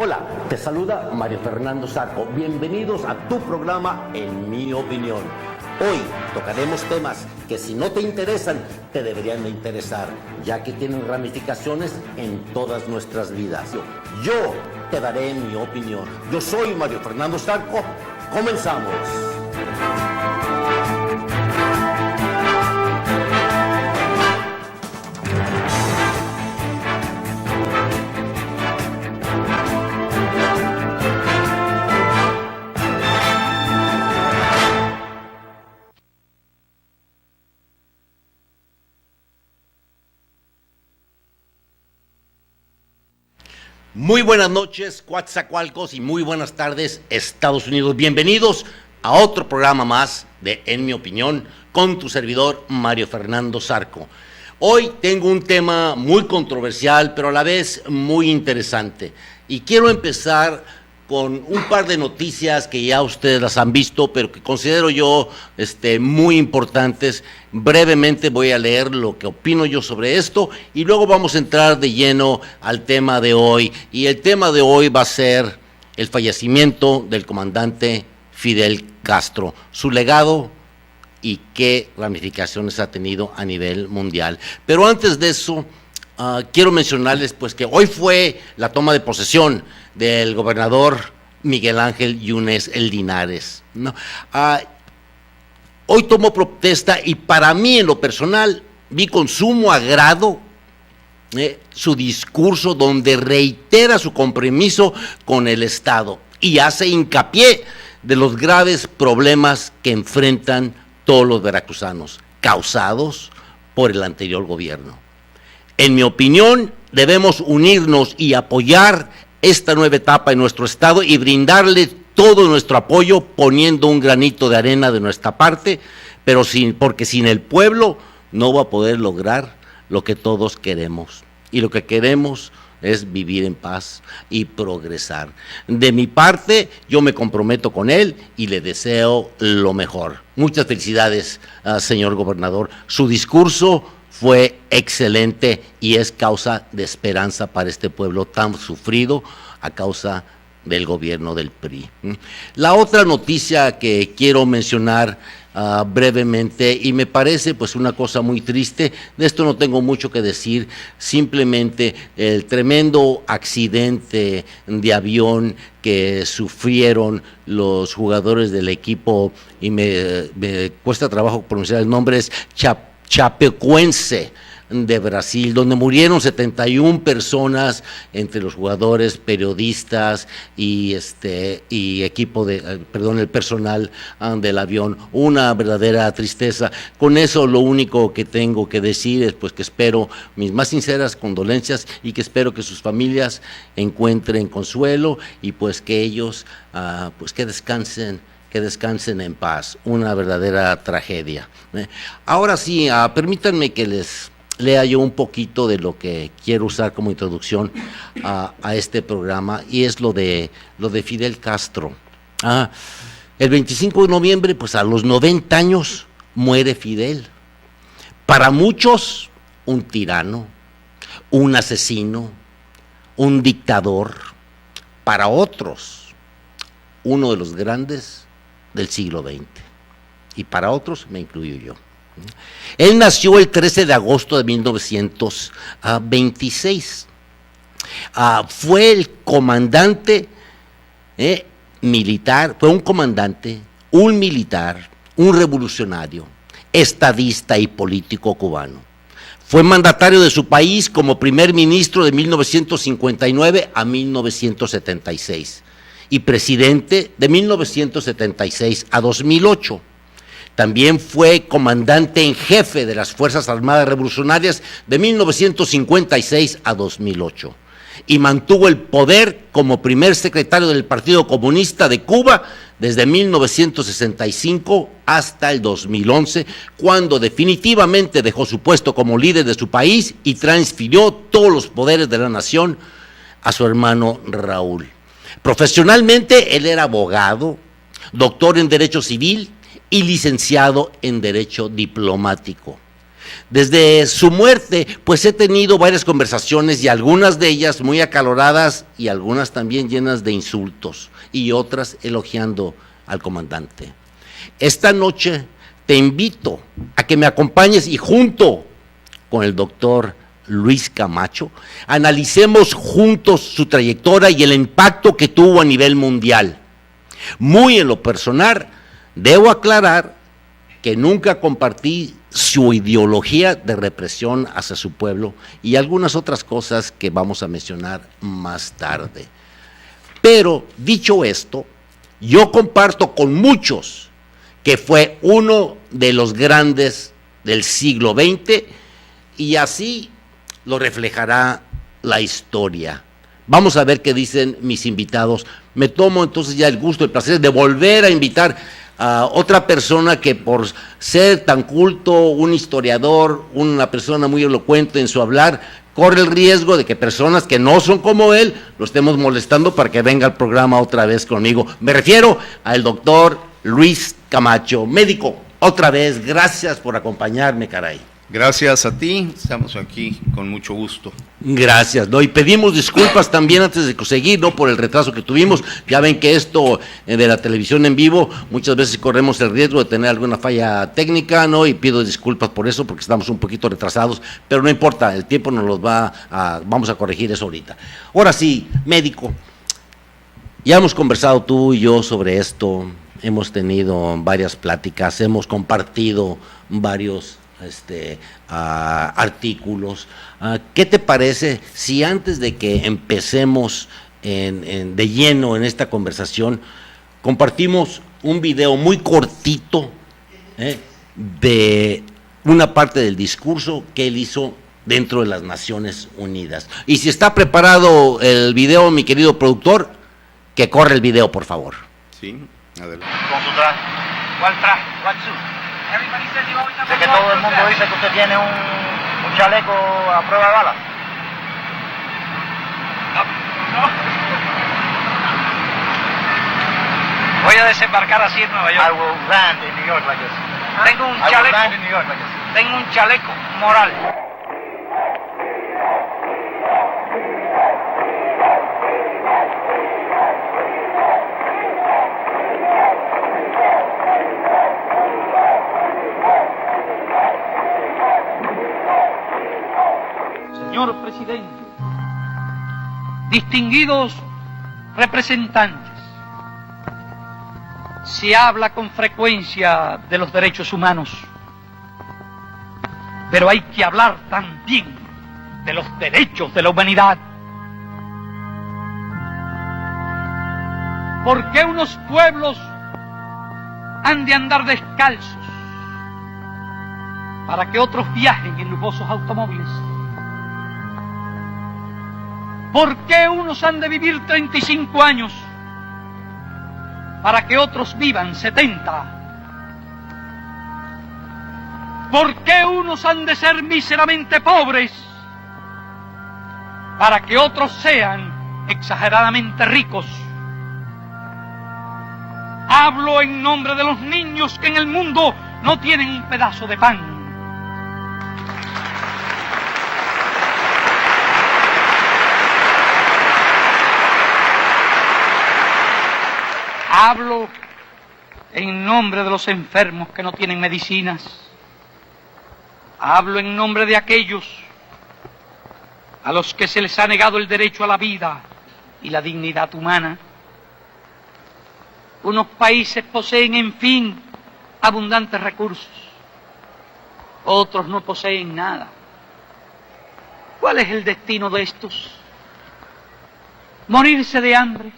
Hola, te saluda Mario Fernando Zarco. Bienvenidos a tu programa En Mi Opinión. Hoy tocaremos temas que si no te interesan, te deberían de interesar, ya que tienen ramificaciones en todas nuestras vidas. Yo te daré mi opinión. Yo soy Mario Fernando Zarco. Comenzamos. Muy buenas noches, Coatzacoalcos, y muy buenas tardes, Estados Unidos. Bienvenidos a otro programa más de En Mi Opinión con tu servidor Mario Fernando Zarco. Hoy tengo un tema muy controversial, pero a la vez muy interesante. Y quiero empezar con un par de noticias que ya ustedes las han visto, pero que considero yo muy importantes. Brevemente voy a leer lo que opino yo sobre esto y luego vamos a entrar de lleno al tema de hoy. Y el tema de hoy va a ser el fallecimiento del comandante Fidel Castro, su legado y qué ramificaciones ha tenido a nivel mundial. Pero antes de eso, quiero mencionarles pues que hoy fue la toma de posesión del gobernador Miguel Ángel Yunes El Linares, ¿no? Hoy tomó protesta y para mí en lo personal vi con sumo agrado su discurso donde reitera su compromiso con el Estado y hace hincapié de los graves problemas que enfrentan todos los veracruzanos, causados por el anterior gobierno. En mi opinión, debemos unirnos y apoyar esta nueva etapa en nuestro estado y brindarle todo nuestro apoyo poniendo un granito de arena de nuestra parte, pero porque sin el pueblo no va a poder lograr lo que todos queremos. Y lo que queremos es vivir en paz y progresar. De mi parte, yo me comprometo con él y le deseo lo mejor. Muchas felicidades, señor gobernador. Su discurso fue excelente y es causa de esperanza para este pueblo tan sufrido a causa del gobierno del PRI. La otra noticia que quiero mencionar brevemente, y me parece pues una cosa muy triste, de esto no tengo mucho que decir, simplemente el tremendo accidente de avión que sufrieron los jugadores del equipo, y me cuesta trabajo pronunciar el nombre, es Chapecoense de Brasil, donde murieron 71 personas entre los jugadores, periodistas y equipo el personal del avión. Una verdadera tristeza. Con eso lo único que tengo que decir es pues que espero mis más sinceras condolencias y que espero que sus familias encuentren consuelo y pues que ellos pues que descansen en paz. Una verdadera tragedia. Ahora sí, permítanme que les lea yo un poquito de lo que quiero usar como introducción a este programa, y es lo de Fidel Castro. El 25 de noviembre, pues a los 90 años, muere Fidel. Para muchos, un tirano, un asesino, un dictador. Para otros, uno de los grandes del siglo XX. Y para otros, me incluyo yo. Él nació el 13 de agosto de 1926. Fue el comandante militar, fue un comandante, un militar, un revolucionario, estadista y político cubano. Fue mandatario de su país como primer ministro de 1959 a 1976 y presidente de 1976 a 2008. También fue comandante en jefe de las Fuerzas Armadas Revolucionarias de 1956 a 2008 y mantuvo el poder como primer secretario del Partido Comunista de Cuba desde 1965 hasta el 2011, cuando definitivamente dejó su puesto como líder de su país y transfirió todos los poderes de la nación a su hermano Raúl. Profesionalmente, él era abogado, doctor en Derecho Civil y licenciado en Derecho Diplomático. Desde su muerte, pues he tenido varias conversaciones y algunas de ellas muy acaloradas y algunas también llenas de insultos y otras elogiando al comandante. Esta noche te invito a que me acompañes y junto con el doctor Luis Camacho analicemos juntos su trayectoria y el impacto que tuvo a nivel mundial. Muy en lo personal, debo aclarar que nunca compartí su ideología de represión hacia su pueblo y algunas otras cosas que vamos a mencionar más tarde. Pero, dicho esto, yo comparto con muchos que fue uno de los grandes del siglo XX y así lo reflejará la historia. Vamos a ver qué dicen mis invitados. Me tomo entonces ya el gusto, el placer de volver a invitar a otra persona que por ser tan culto, un historiador, una persona muy elocuente en su hablar, corre el riesgo de que personas que no son como él lo estemos molestando para que venga al programa otra vez conmigo. Me refiero al doctor Luis Camacho, médico. Otra vez, gracias por acompañarme, caray. Gracias a ti, estamos aquí con mucho gusto. Gracias, ¿no? Y pedimos disculpas también antes de seguir, ¿no? Por el retraso que tuvimos. Ya ven que esto de la televisión en vivo, muchas veces corremos el riesgo de tener alguna falla técnica, ¿no? Y pido disculpas por eso, porque estamos un poquito retrasados, pero no importa, el tiempo nos los vamos a corregir eso ahorita. Ahora sí, médico, ya hemos conversado tú y yo sobre esto, hemos tenido varias pláticas, hemos compartido varios artículos. ¿Qué te parece si antes de que empecemos de lleno en esta conversación, compartimos un video muy cortito de una parte del discurso que él hizo dentro de las Naciones Unidas? Y si está preparado el video, mi querido productor, que corre el video, por favor. Sí, adelante. Con su traje. ¿Cuál traje? ¿Cuál suit? Sé que todo el mundo dice que usted tiene un chaleco a prueba de balas. No. Voy a desembarcar así en Nueva York. I will land in New York like this. Tengo un chaleco. I will land in New York like this. Tengo un chaleco moral. Señor presidente, distinguidos representantes, se habla con frecuencia de los derechos humanos, pero hay que hablar también de los derechos de la humanidad. ¿Por qué unos pueblos han de andar descalzos para que otros viajen en lujosos automóviles? ¿Por qué unos han de vivir 35 años para que otros vivan 70? ¿Por qué unos han de ser míseramente pobres para que otros sean exageradamente ricos? Hablo en nombre de los niños que en el mundo no tienen un pedazo de pan. Hablo en nombre de los enfermos que no tienen medicinas. Hablo en nombre de aquellos a los que se les ha negado el derecho a la vida y la dignidad humana. Unos países poseen, en fin, abundantes recursos. Otros no poseen nada. ¿Cuál es el destino de estos? ¿Morirse de hambre?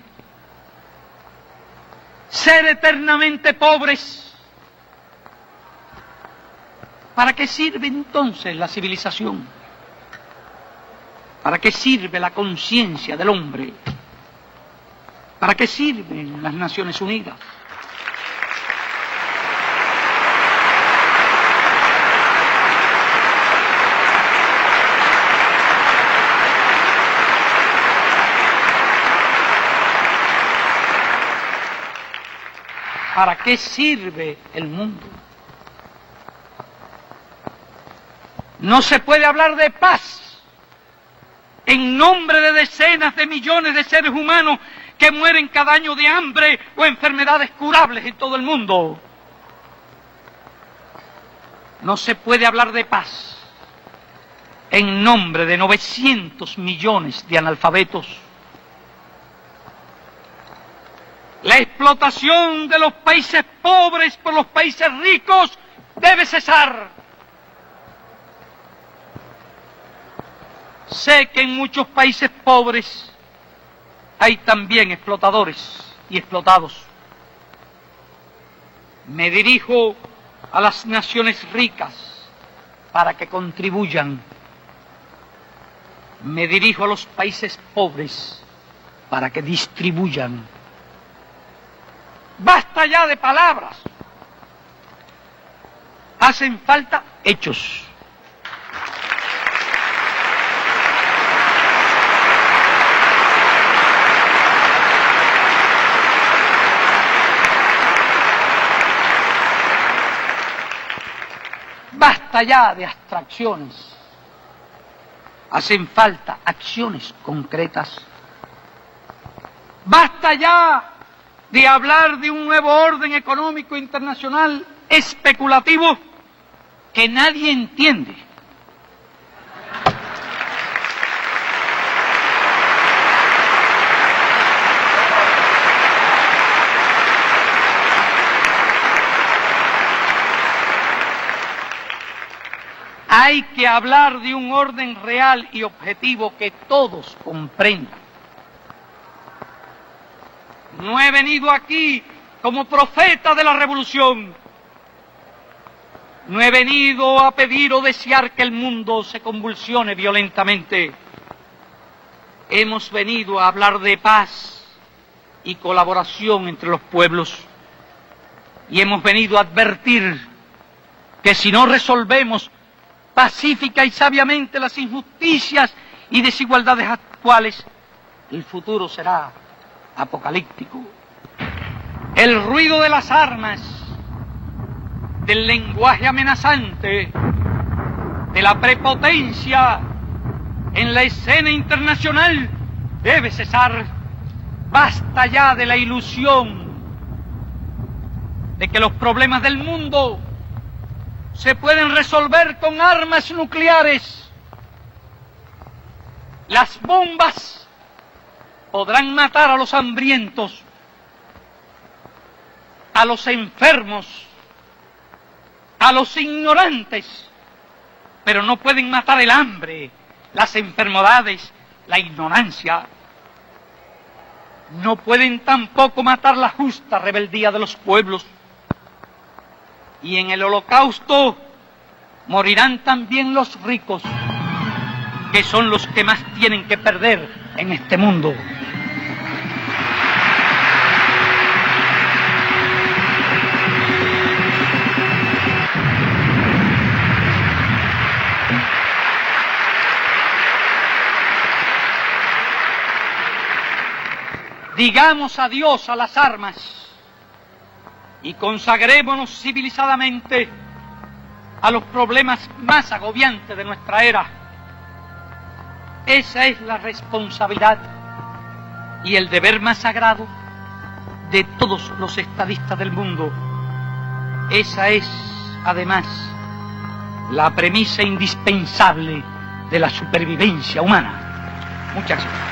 ¿Ser eternamente pobres? ¿Para qué sirve entonces la civilización? ¿Para qué sirve la conciencia del hombre? ¿Para qué sirven las Naciones Unidas? ¿Para qué sirve el mundo? No se puede hablar de paz en nombre de decenas de millones de seres humanos que mueren cada año de hambre o enfermedades curables en todo el mundo. No se puede hablar de paz en nombre de 900 millones de analfabetos. La explotación de los países pobres por los países ricos debe cesar. Sé que en muchos países pobres hay también explotadores y explotados. Me dirijo a las naciones ricas para que contribuyan. Me dirijo a los países pobres para que distribuyan. Basta ya de palabras. Hacen falta hechos. Basta ya de abstracciones. Hacen falta acciones concretas. Basta ya de hablar de un nuevo orden económico internacional especulativo que nadie entiende. Hay que hablar de un orden real y objetivo que todos comprendan. No he venido aquí como profeta de la revolución. No he venido a pedir o desear que el mundo se convulsione violentamente. Hemos venido a hablar de paz y colaboración entre los pueblos. Y hemos venido a advertir que si no resolvemos pacífica y sabiamente las injusticias y desigualdades actuales, el futuro será apocalíptico. El ruido de las armas, del lenguaje amenazante, de la prepotencia en la escena internacional debe cesar. Basta ya de la ilusión de que los problemas del mundo se pueden resolver con armas nucleares. Las bombas podrán matar a los hambrientos, a los enfermos, a los ignorantes, pero no pueden matar el hambre, las enfermedades, la ignorancia. No pueden tampoco matar la justa rebeldía de los pueblos. Y en el holocausto morirán también los ricos, que son los que más tienen que perder en este mundo. Digamos adiós a las armas y consagrémonos civilizadamente a los problemas más agobiantes de nuestra era. Esa es la responsabilidad y el deber más sagrado de todos los estadistas del mundo. Esa es, además, la premisa indispensable de la supervivencia humana. Muchas gracias.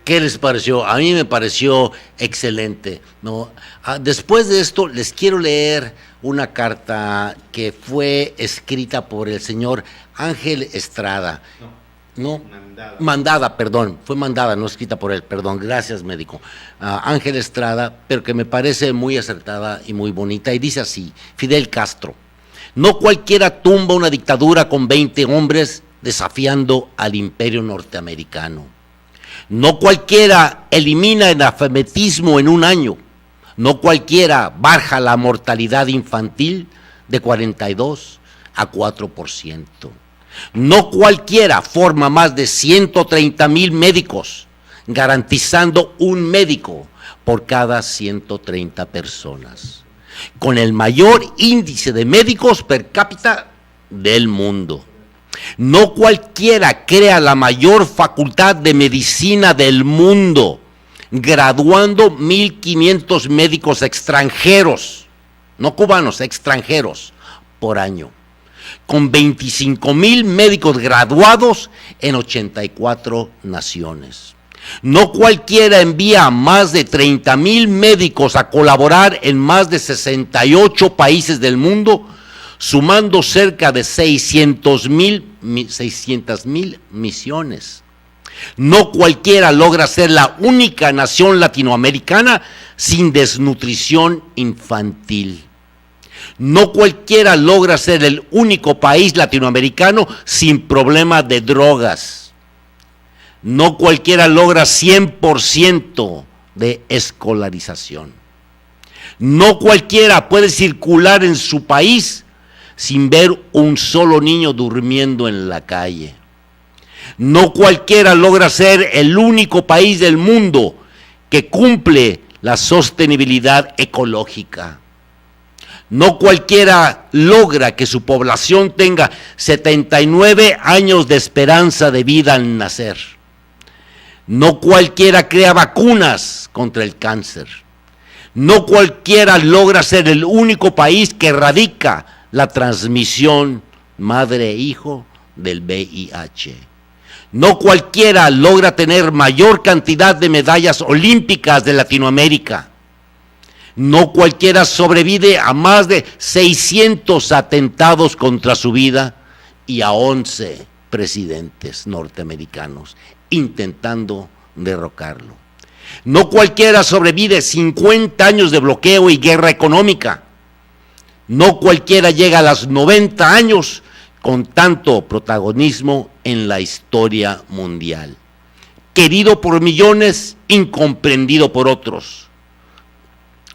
¿Qué les pareció? A mí me pareció excelente, ¿no? Después de esto les quiero leer una carta que fue escrita por el señor Ángel Estrada. No, mandada, perdón, fue mandada, no escrita por él, perdón, gracias médico. Ángel Estrada, pero que me parece muy acertada y muy bonita, y dice así: Fidel Castro, no cualquiera tumba una dictadura con 20 hombres desafiando al imperio norteamericano. No cualquiera elimina el analfabetismo en un año. No cualquiera baja la mortalidad infantil de 42 a 4%. No cualquiera forma más de 130,000 médicos, garantizando un médico por cada 130 personas, con el mayor índice de médicos per cápita del mundo. No cualquiera crea la mayor facultad de medicina del mundo, graduando 1.500 médicos extranjeros, no cubanos, extranjeros, por año, con 25,000 médicos graduados en 84 naciones. No cualquiera envía a más de 30,000 médicos a colaborar en más de 68 países del mundo, sumando cerca de 600,000 misiones. No cualquiera logra ser la única nación latinoamericana sin desnutrición infantil. No cualquiera logra ser el único país latinoamericano sin problema de drogas. No cualquiera logra 100% de escolarización. No cualquiera puede circular en su país sin ver un solo niño durmiendo en la calle. No cualquiera logra ser el único país del mundo que cumple la sostenibilidad ecológica. No cualquiera logra que su población tenga 79 años de esperanza de vida al nacer. No cualquiera crea vacunas contra el cáncer. No cualquiera logra ser el único país que erradica la transmisión madre-hijo del VIH. No cualquiera logra tener mayor cantidad de medallas olímpicas de Latinoamérica. No cualquiera sobrevive a más de 600 atentados contra su vida y a 11 presidentes norteamericanos intentando derrocarlo. No cualquiera sobrevive 50 años de bloqueo y guerra económica. No cualquiera llega a los 90 años con tanto protagonismo en la historia mundial. Querido por millones, incomprendido por otros.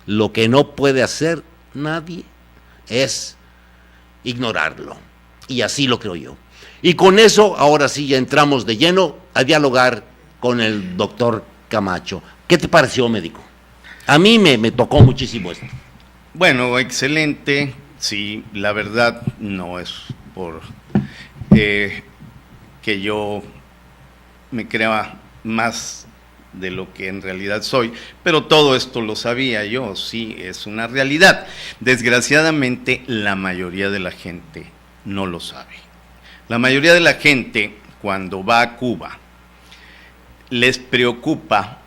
Lo que no puede hacer nadie es ignorarlo. Y así lo creo yo. Y con eso, ahora sí, ya entramos de lleno a dialogar con el doctor Camacho. ¿Qué te pareció, médico? A mí me tocó muchísimo esto. Bueno, excelente. Sí, la verdad no es por que yo me crea más de lo que en realidad soy, pero todo esto lo sabía yo, sí, es una realidad. Desgraciadamente, la mayoría de la gente no lo sabe. La mayoría de la gente, cuando va a Cuba, les preocupa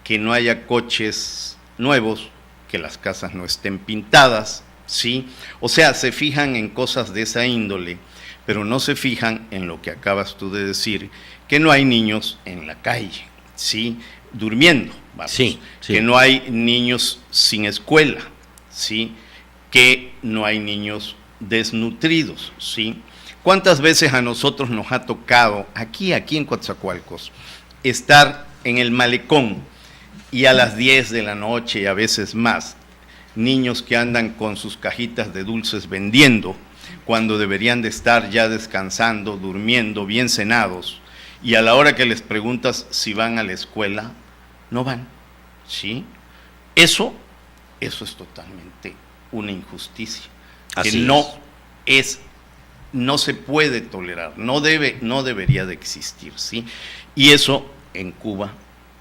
que no haya coches nuevos, que las casas no estén pintadas, ¿sí? O sea, se fijan en cosas de esa índole, pero no se fijan en lo que acabas tú de decir, que no hay niños en la calle, ¿sí? Durmiendo, vamos. Sí, sí. Que no hay niños sin escuela, ¿sí? Que no hay niños desnutridos, ¿sí? ¿Cuántas veces a nosotros nos ha tocado, aquí en Coatzacoalcos, estar en el malecón y a las 10 de la noche y a veces más, niños que andan con sus cajitas de dulces vendiendo, cuando deberían de estar ya descansando, durmiendo, bien cenados, y a la hora que les preguntas si van a la escuela, no van, ¿sí? Eso es totalmente una injusticia, Así que no se puede tolerar, no debería de existir, ¿sí? Y eso en Cuba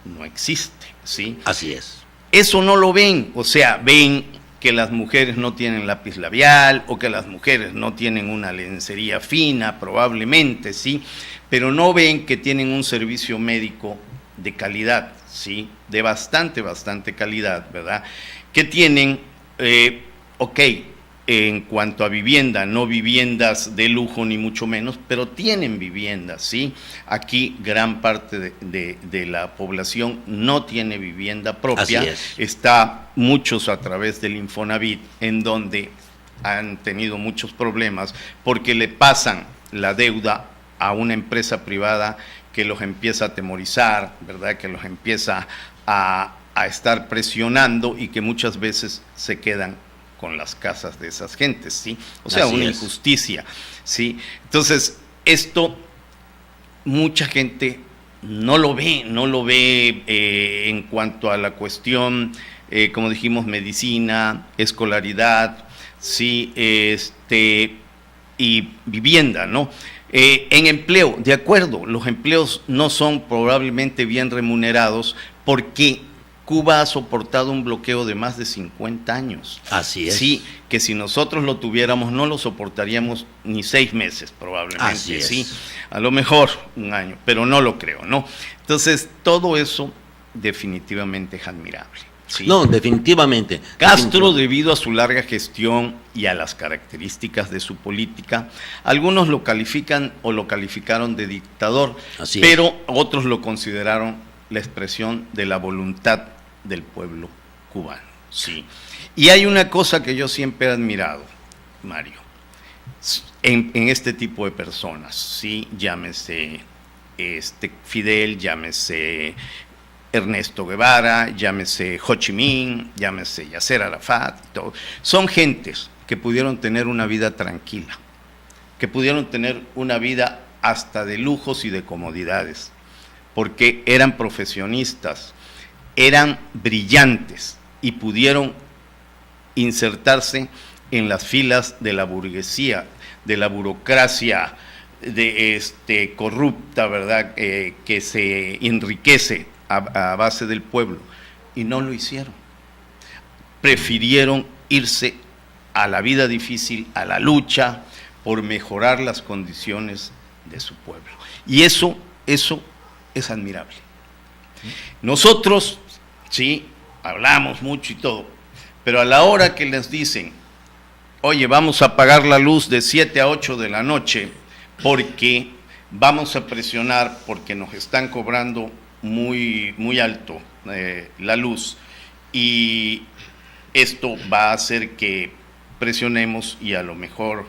no existe, ¿sí? Así es. Eso no lo ven, o sea, ven que las mujeres no tienen lápiz labial o que las mujeres no tienen una lencería fina, probablemente, ¿sí? Pero no ven que tienen un servicio médico de calidad, ¿sí? De bastante calidad, ¿verdad? Que tienen, en cuanto a vivienda, no viviendas de lujo ni mucho menos, pero tienen viviendas, ¿sí? Aquí gran parte de la población no tiene vivienda propia. Así es. Está muchos a través del Infonavit, en donde han tenido muchos problemas porque le pasan la deuda a una empresa privada que los empieza a atemorizar, ¿verdad? Que los empieza a estar presionando y que muchas veces se quedan con las casas de esas gentes, ¿sí? O sea, Así una es. injusticia, ¿sí? Entonces, esto mucha gente no lo ve en cuanto a la cuestión, como dijimos, medicina, escolaridad, sí, y vivienda, ¿no? En empleo, de acuerdo, los empleos no son probablemente bien remunerados porque Cuba ha soportado un bloqueo de más de 50 años. Así es. Sí, que si nosotros lo tuviéramos no lo soportaríamos ni 6 meses probablemente. Así es. Sí, a lo mejor un año, pero no lo creo, ¿no? Entonces, todo eso definitivamente es admirable. ¿sí? No, definitivamente. Castro, debido a su larga gestión y a las características de su política, algunos lo califican o lo calificaron de dictador, Así pero es. otros lo consideraron la expresión de la voluntad del pueblo cubano. Sí. Y hay una cosa que yo siempre he admirado, Mario, en este tipo de personas, sí, llámese Fidel, llámese Ernesto Guevara, llámese Ho Chi Minh, llámese Yasser Arafat, todo. Son gentes que pudieron tener una vida tranquila, que pudieron tener una vida hasta de lujos y de comodidades, porque eran profesionistas, eran brillantes y pudieron insertarse en las filas de la burguesía, de la burocracia corrupta, ¿verdad? Que se enriquece a base del pueblo, y no lo hicieron. Prefirieron irse a la vida difícil, a la lucha por mejorar las condiciones de su pueblo. Y eso es admirable. Nosotros, sí, hablamos mucho y todo, pero a la hora que les dicen, oye, vamos a apagar la luz de 7 a 8 de la noche porque vamos a presionar, porque nos están cobrando muy, muy alto la luz, y esto va a hacer que presionemos y a lo mejor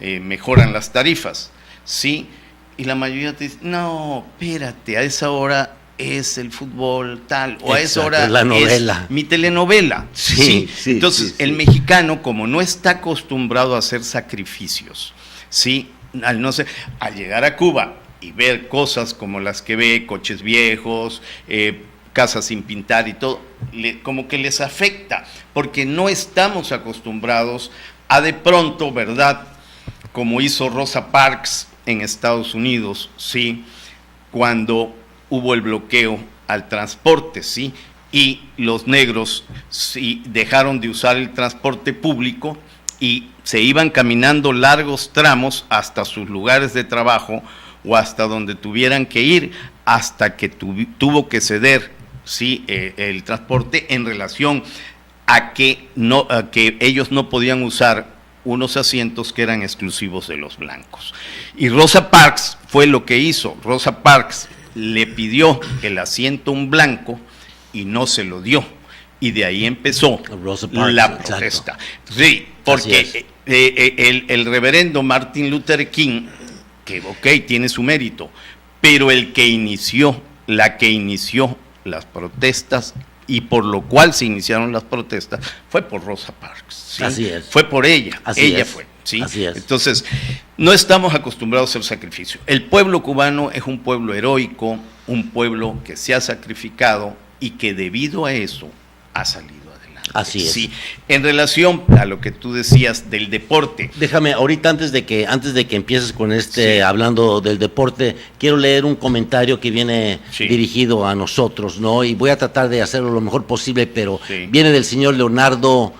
mejoran las tarifas, ¿sí? Y la mayoría te dice, no, espérate, a esa hora es el fútbol tal, o a esa hora la novela. es mi telenovela. Sí, sí. Entonces, sí. el mexicano, como no está acostumbrado a hacer sacrificios, ¿sí? Al llegar a Cuba y ver cosas como las que ve, coches viejos, casas sin pintar y todo, como que les afecta, porque no estamos acostumbrados a de pronto, ¿verdad? Como hizo Rosa Parks en Estados Unidos, ¿sí? Cuando hubo el bloqueo al transporte, ¿sí? Y los negros, sí, dejaron de usar el transporte público y se iban caminando largos tramos hasta sus lugares de trabajo o hasta donde tuvieran que ir, hasta que tuvo que ceder, ¿sí? El transporte en relación a que ellos no podían usar unos asientos que eran exclusivos de los blancos. Y Rosa Parks fue lo que hizo. Rosa Parks le pidió el asiento a un blanco y no se lo dio. Y de ahí empezó la protesta. Sí, porque el reverendo Martin Luther King, que ok, tiene su mérito, pero la que inició las protestas, y por lo cual se iniciaron las protestas, fue por Rosa Parks. ¿sí? Así es. Fue por ella. Ella fue. ¿sí? Así es. Entonces, no estamos acostumbrados a hacer sacrificio. El pueblo cubano es un pueblo heroico, un pueblo que se ha sacrificado y que debido a eso ha salido adelante. Así es. Sí. En relación a lo que tú decías del deporte. Déjame, ahorita antes de que empieces con Sí. hablando del deporte, quiero leer un comentario que viene Sí. dirigido a nosotros, ¿no? Y voy a tratar de hacerlo lo mejor posible, pero Sí. viene del señor Leonardo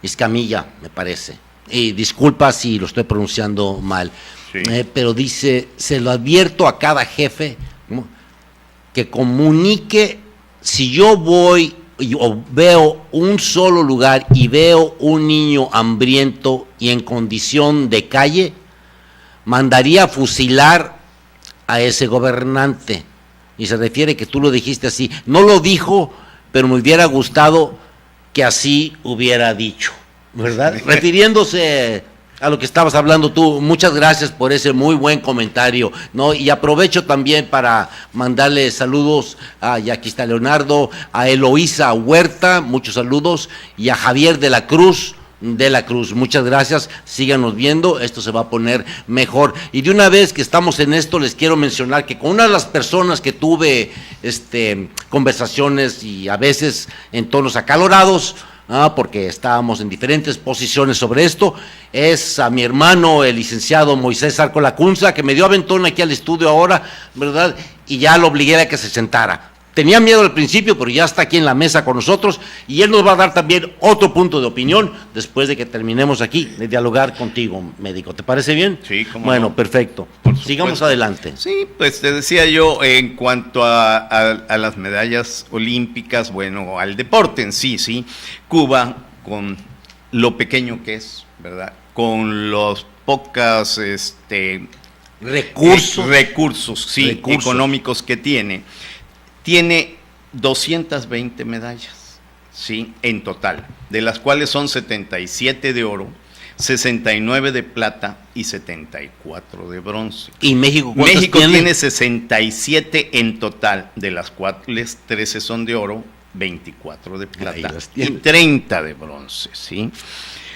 Escamilla, me parece. Y disculpa si lo estoy pronunciando mal. Sí. Pero dice, se lo advierto a cada jefe, ¿no? Que comunique, si yo voy o veo un solo lugar y veo un niño hambriento y en condición de calle, mandaría a fusilar a ese gobernante. Y se refiere que tú lo dijiste así. No lo dijo, pero me hubiera gustado que así hubiera dicho, ¿verdad? Refiriéndose a lo que estabas hablando tú. Muchas gracias por ese muy buen comentario, ¿no? Y aprovecho también para mandarle saludos y aquí está Leonardo, a Eloísa Huerta, muchos saludos, y a Javier de la Cruz, de la Cruz. Muchas gracias, síganos viendo, esto se va a poner mejor. Y de una vez que estamos en esto, les quiero mencionar que con una de las personas que tuve conversaciones y a veces en tonos acalorados, porque estábamos en diferentes posiciones sobre esto, es a mi hermano, el licenciado Moisés Arco Lacunza, que me dio aventón aquí al estudio ahora, ¿verdad? Y ya lo obligué a que se sentara. Tenía miedo al principio, pero ya está aquí en la mesa con nosotros y él nos va a dar también otro punto de opinión después de que terminemos aquí de dialogar contigo, médico. ¿Te parece bien? Sí, cómo bueno, no. perfecto. Sigamos adelante. Sí, pues te decía yo, en cuanto a las medallas olímpicas, bueno, al deporte en sí, sí, Cuba, con lo pequeño que es, ¿verdad? Con los pocos recursos, sí, económicos que tiene 220 medallas, ¿sí? En total, de las cuales son 77 de oro, 69 de plata y 74 de bronce. ¿Y México México tiene 67 en total, de las cuales 13 son de oro, 24 de plata y 30 de bronce, ¿sí?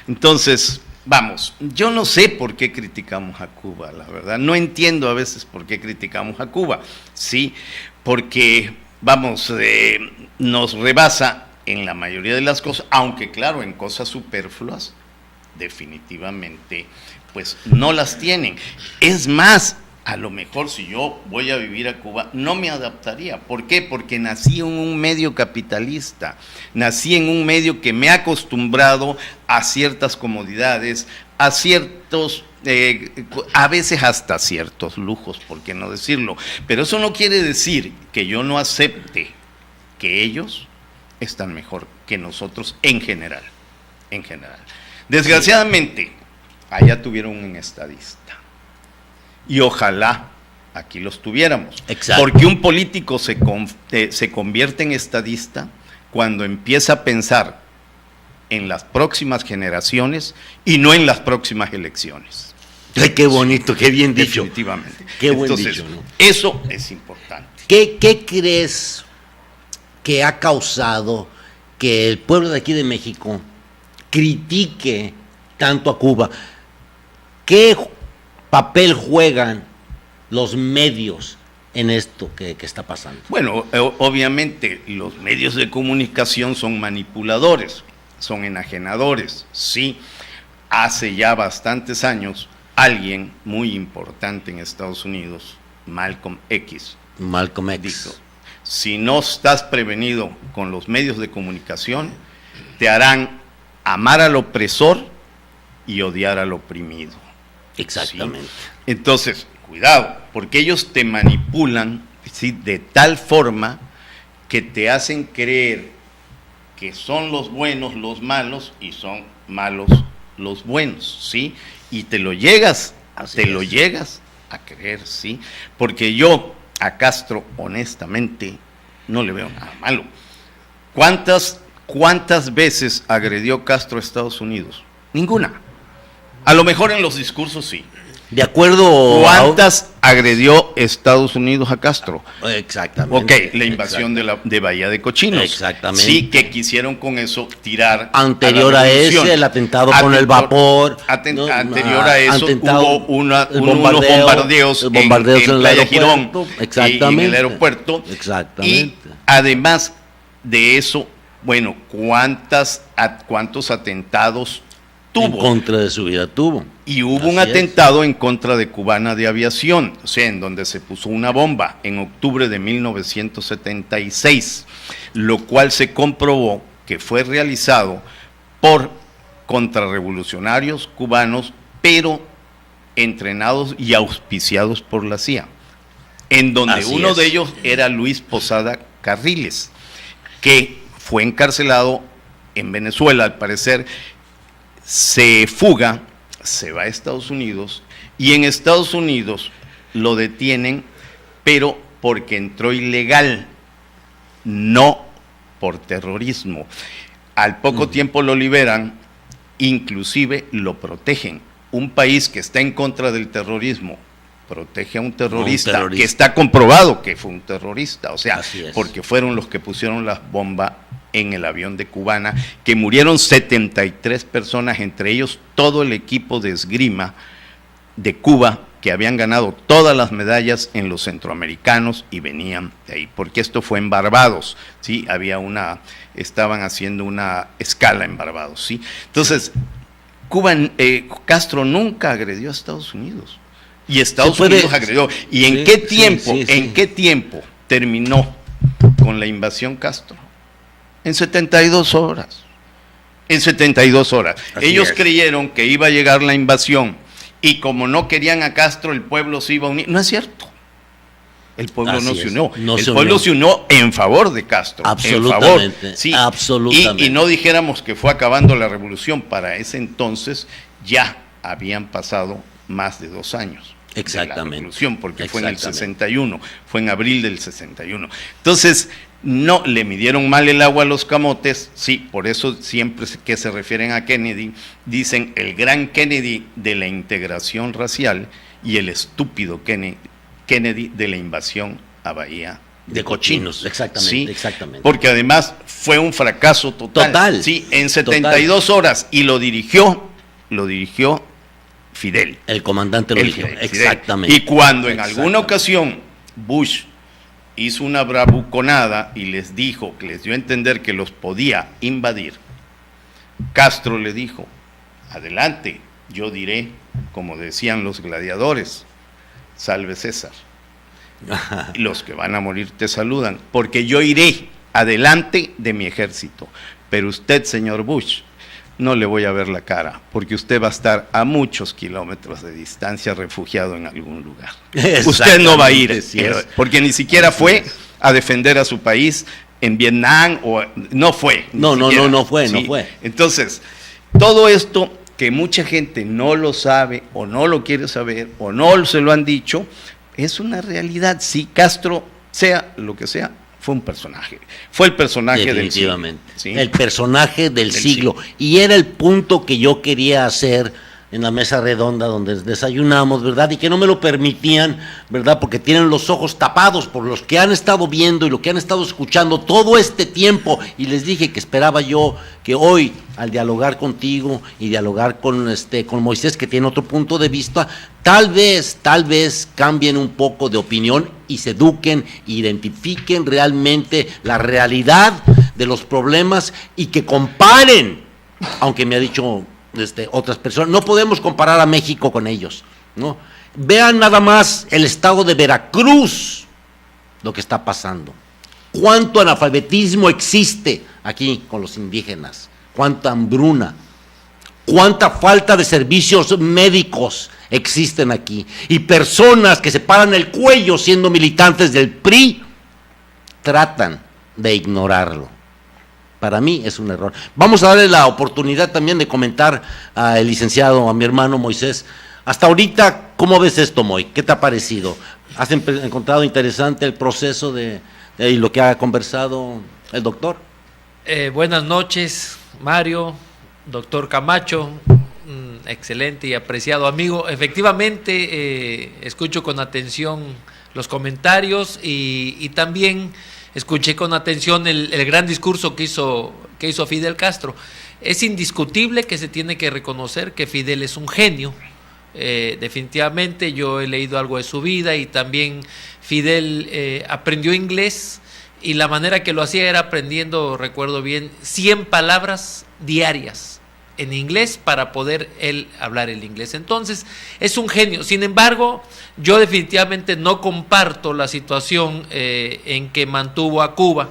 Entonces, vamos, yo no sé por qué criticamos a Cuba, la verdad, no entiendo a veces por qué criticamos a Cuba, ¿sí? Porque, vamos, nos rebasa en la mayoría de las cosas, aunque claro, en cosas superfluas, definitivamente, pues no las tienen. Es más, a lo mejor si yo voy a vivir a Cuba, no me adaptaría. ¿Por qué? Porque nací en un medio capitalista, nací en un medio que me ha acostumbrado a ciertas comodidades, a ciertos, a veces hasta ciertos lujos, ¿por qué no decirlo? Pero eso no quiere decir que yo no acepte que ellos están mejor que nosotros en general, en general. Desgraciadamente, allá tuvieron un estadista. Y ojalá aquí los tuviéramos. Exacto. Porque un político se convierte en estadista cuando empieza a pensar en las próximas generaciones y no en las próximas elecciones. Ay, qué bonito, qué bien dicho. Definitivamente. Qué buen Entonces, dicho, ¿no? eso es importante. ¿Qué crees que ha causado que el pueblo de aquí de México critique tanto a Cuba? ¿Qué papel juegan los medios en esto que está pasando? Bueno, obviamente los medios de comunicación son manipuladores, son enajenadores, sí. Hace ya bastantes años, alguien muy importante en Estados Unidos, Malcolm X, dijo: si no estás prevenido con los medios de comunicación, te harán amar al opresor y odiar al oprimido. Exactamente. ¿Sí? Entonces, cuidado, porque ellos te manipulan, ¿sí?, de tal forma que te hacen creer que son los buenos los malos y son malos los buenos, ¿sí? Y te lo llegas a creer, ¿sí? Porque yo a Castro, honestamente, no le veo nada malo. ¿Cuántas veces agredió Castro a Estados Unidos? Ninguna. A lo mejor en los discursos sí. De acuerdo. ¿Cuántas agredió Estados Unidos a Castro? Exactamente. Ok, la invasión de Bahía de Cochinos. Exactamente. Sí, que quisieron con eso tirar. Anterior a ese, el atentado con el vapor. Anterior a eso hubo unos bombardeos en Playa Girón. Exactamente. Y en el aeropuerto. Exactamente. Y además de eso, bueno, ¿cuántos atentados tuvo? En contra de su vida tuvo. Y hubo un Así atentado en contra de Cubana de Aviación, o sea, en donde se puso una bomba en octubre de 1976, lo cual se comprobó que fue realizado por contrarrevolucionarios cubanos, pero entrenados y auspiciados por la CIA, en donde Así uno es. de ellos era Luis Posada Carriles, que fue encarcelado en Venezuela, al parecer. Se fuga, se va a Estados Unidos y en Estados Unidos lo detienen, pero porque entró ilegal, no por terrorismo. Al poco tiempo lo liberan, inclusive lo protegen. Un país que está en contra del terrorismo protege a un terrorista que está comprobado que fue un terrorista, o sea, porque fueron los que pusieron las bombas en el avión de Cubana, que murieron 73 personas, entre ellos todo el equipo de esgrima de Cuba, que habían ganado todas las medallas en los centroamericanos y venían de ahí, porque esto fue en Barbados, ¿sí? Estaban haciendo una escala en Barbados, ¿sí? Entonces, Castro nunca agredió a Estados Unidos, y Estados Unidos agredió. ¿Y en qué tiempo, qué tiempo terminó con la invasión Castro? En 72 horas. En 72 horas. Ellos creyeron que iba a llegar la invasión, y como no querían a Castro, el pueblo se iba a unir. No es cierto. El pueblo no se unió. El pueblo se unió en favor de Castro. Absolutamente. En favor, sí. Absolutamente. Y no dijéramos que fue acabando la revolución. Para ese entonces ya habían pasado más de 2 años. Exactamente. De la revolución, porque fue en el 61, fue en abril del 61. Entonces, no le midieron mal el agua a los camotes, sí, por eso siempre que se refieren a Kennedy, dicen el gran Kennedy de la integración racial y el estúpido Kennedy de la invasión a Bahía de Cochinos. Exactamente, ¿sí? exactamente. Porque además fue un fracaso total. Sí, en 72 horas, y lo dirigió Fidel. El comandante lo dijo, exactamente. Y cuando en alguna ocasión Bush hizo una bravuconada y les dijo, que les dio a entender que los podía invadir, Castro le dijo, adelante, yo diré, como decían los gladiadores, salve César. Los que van a morir te saludan, porque yo iré adelante de mi ejército, pero usted, señor Bush, no le voy a ver la cara, porque usted va a estar a muchos kilómetros de distancia refugiado en algún lugar. Usted no va a ir, porque ni siquiera fue a defender a su país en Vietnam, o no fue. No fue. Entonces, todo esto que mucha gente no lo sabe, o no lo quiere saber, o no se lo han dicho, es una realidad. Si Castro, sea lo que sea, fue un personaje, fue el personaje del siglo. ¿Sí? El personaje del siglo. Y era el punto que yo quería hacer en la mesa redonda donde desayunamos, ¿verdad? Y que no me lo permitían, ¿verdad? Porque tienen los ojos tapados por los que han estado viendo y lo que han estado escuchando todo este tiempo. Y les dije que esperaba yo que hoy, al dialogar contigo y dialogar con Moisés, que tiene otro punto de vista, tal vez cambien un poco de opinión y se eduquen, identifiquen realmente la realidad de los problemas y que comparen, aunque me ha dicho otras personas, no podemos comparar a México con ellos, ¿no? Vean nada más el estado de Veracruz, lo que está pasando. Cuánto analfabetismo existe aquí con los indígenas, cuánta hambruna, cuánta falta de servicios médicos existen aquí, y personas que se paran el cuello siendo militantes del PRI tratan de ignorarlo. Para mí es un error. Vamos a darle la oportunidad también de comentar al licenciado, a mi hermano Moisés. Hasta ahorita, ¿cómo ves esto, Moy? ¿Qué te ha parecido? ¿Has encontrado interesante el proceso de lo que ha conversado el doctor? Buenas noches, Mario, doctor Camacho, excelente y apreciado amigo. Efectivamente, escucho con atención los comentarios y también escuché con atención el gran discurso que hizo Fidel Castro. Es indiscutible que se tiene que reconocer que Fidel es un genio. Definitivamente yo he leído algo de su vida y también Fidel aprendió inglés y la manera que lo hacía era aprendiendo, recuerdo bien, 100 palabras diarias en inglés para poder él hablar el inglés. Entonces, es un genio. Sin embargo, yo definitivamente no comparto la situación en que mantuvo a Cuba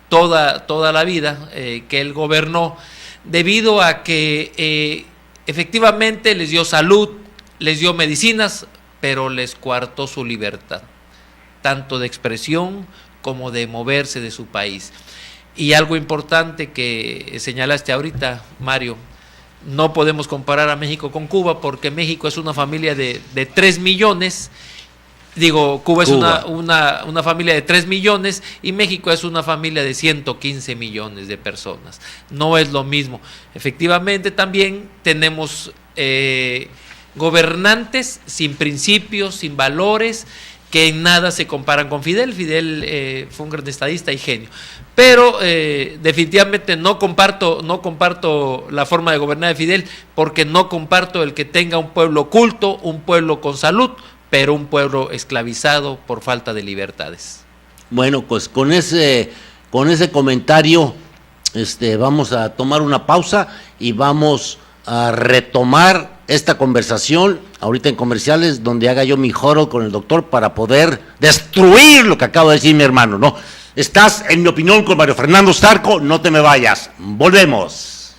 toda la vida que él gobernó, debido a que efectivamente les dio salud, les dio medicinas, pero les coartó su libertad, tanto de expresión como de moverse de su país. Y algo importante que señalaste ahorita, Mario, no podemos comparar a México con Cuba, porque México es una familia de 3 millones, Cuba es una familia de 3 millones y México es una familia de 115 millones de personas. No es lo mismo. Efectivamente, también tenemos gobernantes sin principios, sin valores, que en nada se comparan con Fidel. Fidel fue un gran estadista y genio. Pero definitivamente no comparto la forma de gobernar de Fidel, porque no comparto el que tenga un pueblo culto, un pueblo con salud, pero un pueblo esclavizado por falta de libertades. Bueno, pues con ese comentario vamos a tomar una pausa y vamos a retomar esta conversación ahorita en comerciales, donde haga yo mi joro con el doctor para poder destruir lo que acabo de decir mi hermano, ¿no? Estás, en mi opinión, con Mario Fernando Zarco, no te me vayas, volvemos.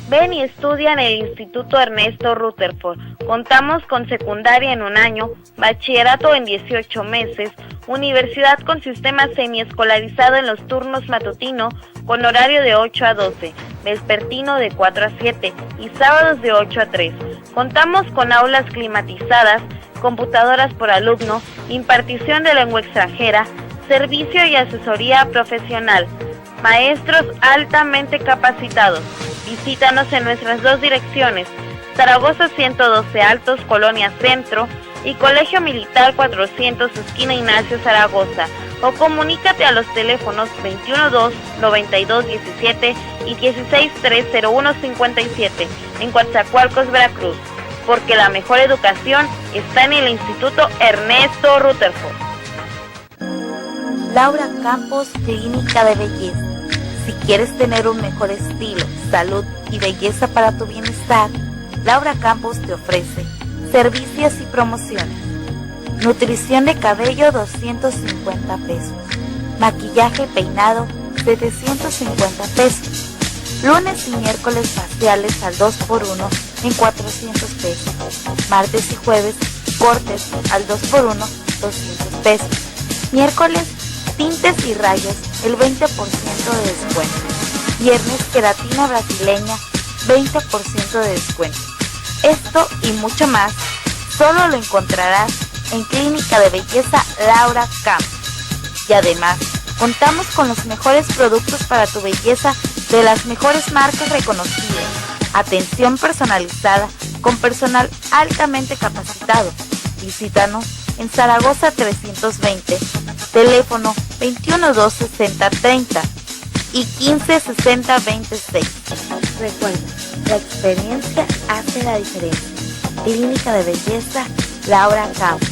Ven y estudia en el Instituto Ernesto Rutherford. Contamos con secundaria en 1 año, bachillerato en 18 meses, universidad con sistema semiescolarizado en los turnos matutino con horario de 8 a 12, vespertino de 4 a 7 y sábados de 8 a 3. Contamos con aulas climatizadas, computadoras por alumno, impartición de lengua extranjera, servicio y asesoría profesional, maestros altamente capacitados. Visítanos en nuestras 2 direcciones, Zaragoza 112 Altos, Colonia Centro, y Colegio Militar 400, esquina Ignacio Zaragoza, o comunícate a los teléfonos 212-9217 y 1630157 en Coatzacoalcos, Veracruz, porque la mejor educación está en el Instituto Ernesto Rutherford. Laura Campos, Clínica de Belleza. Si quieres tener un mejor estilo, salud y belleza para tu bienestar, Laura Campos te ofrece servicios y promociones. Nutrición de cabello, 250 pesos. Maquillaje y peinado, 750 pesos. Lunes y miércoles faciales al 2x1 en 400 pesos. Martes y jueves, cortes al 2x1, 200 pesos. Miércoles, tintes y rayos, el 20% de descuento. Viernes, queratina brasileña, 20% de descuento. Esto y mucho más, solo lo encontrarás en Clínica de Belleza Laura Campos. Y además, contamos con los mejores productos para tu belleza de las mejores marcas reconocidas. Atención personalizada con personal altamente capacitado. Visítanos en Zaragoza 320, teléfono 212-6030 y 1560-26. Recuerda, la experiencia hace la diferencia. Clínica de Belleza Laura Campos.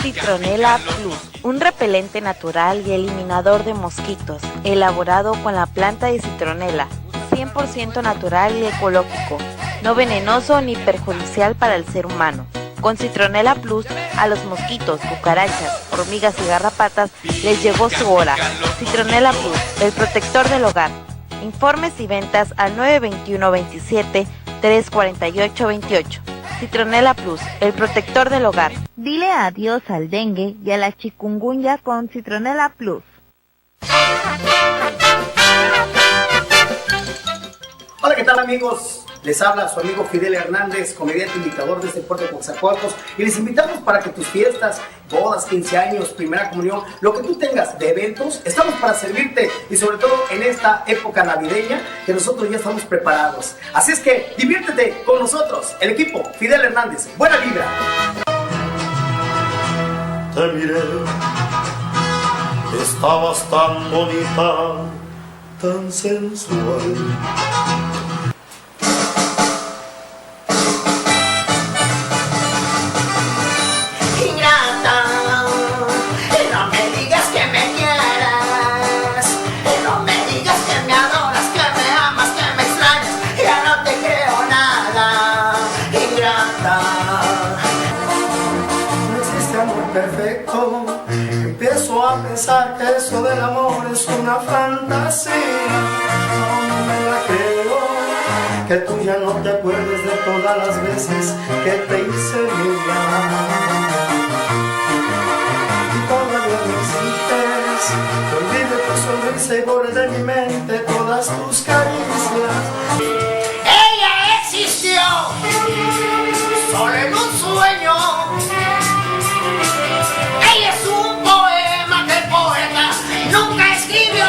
Citronela Plus, un repelente natural y eliminador de mosquitos, elaborado con la planta de citronela, 100% natural y ecológico, no venenoso ni perjudicial para el ser humano. Con Citronela Plus, a los mosquitos, cucarachas, hormigas y garrapatas les llegó su hora. Citronela Plus, el protector del hogar. Informes y ventas al 921-27-348-28. Citronela Plus, el protector del hogar. Dile adiós al dengue y a la chikungunya con Citronela Plus. Hola, ¿qué tal, amigos? Les habla su amigo Fidel Hernández, comediante invitador de este puerto de Coatzacoalcos, y les invitamos para que tus fiestas, bodas, 15 años, primera comunión, lo que tú tengas de eventos, estamos para servirte, y sobre todo en esta época navideña que nosotros ya estamos preparados. Así es que diviértete con nosotros, el equipo Fidel Hernández. Buena vibra. Te miré, estabas tan bonita, tan sensual. perfecto. Empiezo a pensar que eso del amor es una fantasía. No me la creo, que tú ya no te acuerdes de todas las veces que te hice mía. Y todavía me exiges que olvide tu sonrisa y borre de mi mente todas tus caricias. Ella existió solo en un sueño. Ella es un poema que el poeta nunca escribió.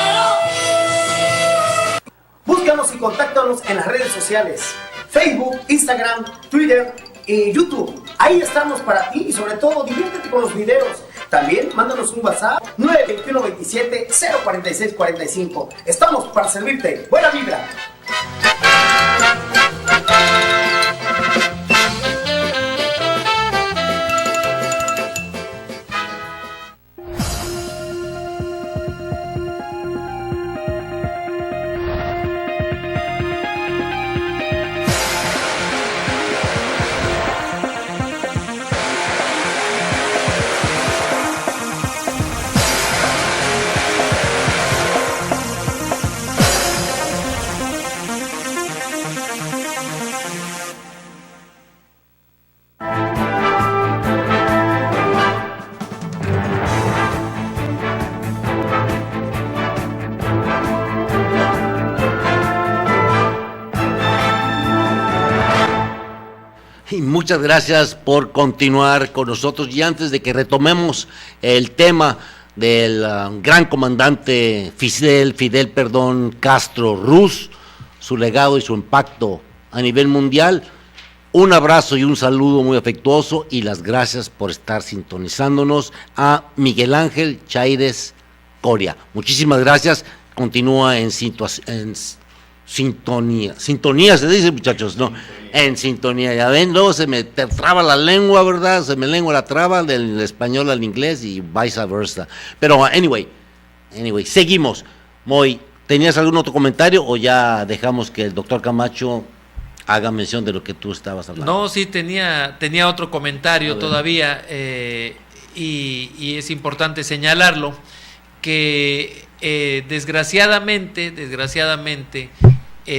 Búscanos y contáctanos en las redes sociales: Facebook, Instagram, Twitter y YouTube. Ahí estamos para ti y sobre todo diviértete con los videos. También mándanos un WhatsApp 921 27 046 45. Estamos para servirte. Buena vibra. Y muchas gracias por continuar con nosotros. Y antes de que retomemos el tema del gran comandante Fidel Castro Ruz, su legado y su impacto a nivel mundial, un abrazo y un saludo muy afectuoso y las gracias por estar sintonizándonos a Miguel Ángel Chaires Coria. Muchísimas gracias. Continúa en sintonía se dice, muchachos, ¿no? En sintonía, ya ven, luego se me traba la lengua, ¿verdad? Se me lengua la traba del español al inglés y viceversa. Pero anyway, seguimos. Moy, ¿tenías algún otro comentario o ya dejamos que el doctor Camacho haga mención de lo que tú estabas hablando? No, sí, tenía otro comentario todavía, y es importante señalarlo, que desgraciadamente,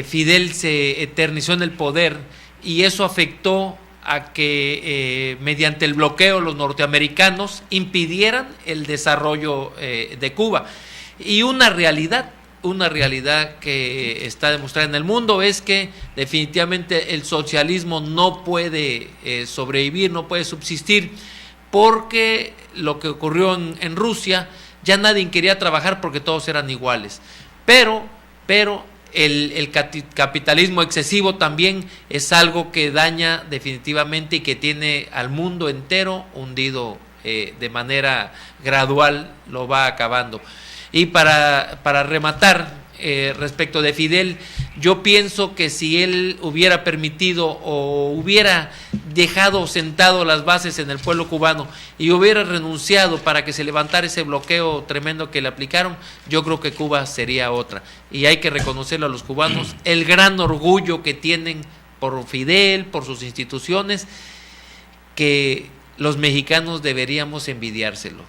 Fidel se eternizó en el poder y eso afectó a que mediante el bloqueo los norteamericanos impidieran el desarrollo de Cuba. Y una realidad que está demostrada en el mundo es que definitivamente el socialismo no puede sobrevivir, no puede subsistir, porque lo que ocurrió en Rusia, ya nadie quería trabajar porque todos eran iguales. Pero el capitalismo excesivo también es algo que daña definitivamente y que tiene al mundo entero hundido de manera gradual, lo va acabando. Y para rematar, respecto de Fidel, yo pienso que si él hubiera permitido o hubiera dejado sentado las bases en el pueblo cubano y hubiera renunciado para que se levantara ese bloqueo tremendo que le aplicaron, yo creo que Cuba sería otra. Y hay que reconocerle a los cubanos el gran orgullo que tienen por Fidel, por sus instituciones, que los mexicanos deberíamos envidiárselo.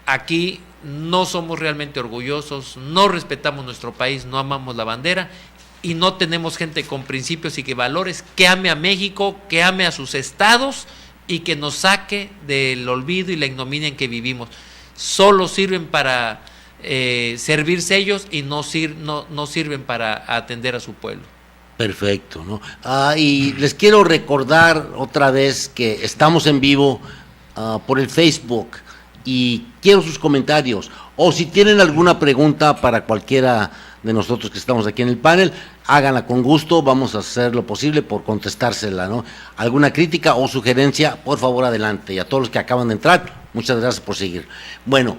Aquí no somos realmente orgullosos, no respetamos nuestro país, no amamos la bandera y no tenemos gente con principios y que valores, que ame a México, que ame a sus estados y que nos saque del olvido y la ignominia en que vivimos. Solo sirven para servirse ellos y no sirven para atender a su pueblo. Perfecto, ¿no? Y les quiero recordar otra vez que estamos en vivo por el Facebook. Y quiero sus comentarios, o si tienen alguna pregunta para cualquiera de nosotros que estamos aquí en el panel, háganla con gusto, vamos a hacer lo posible por contestársela, ¿no? Alguna crítica o sugerencia, por favor, adelante. Y a todos los que acaban de entrar, muchas gracias por seguir. Bueno,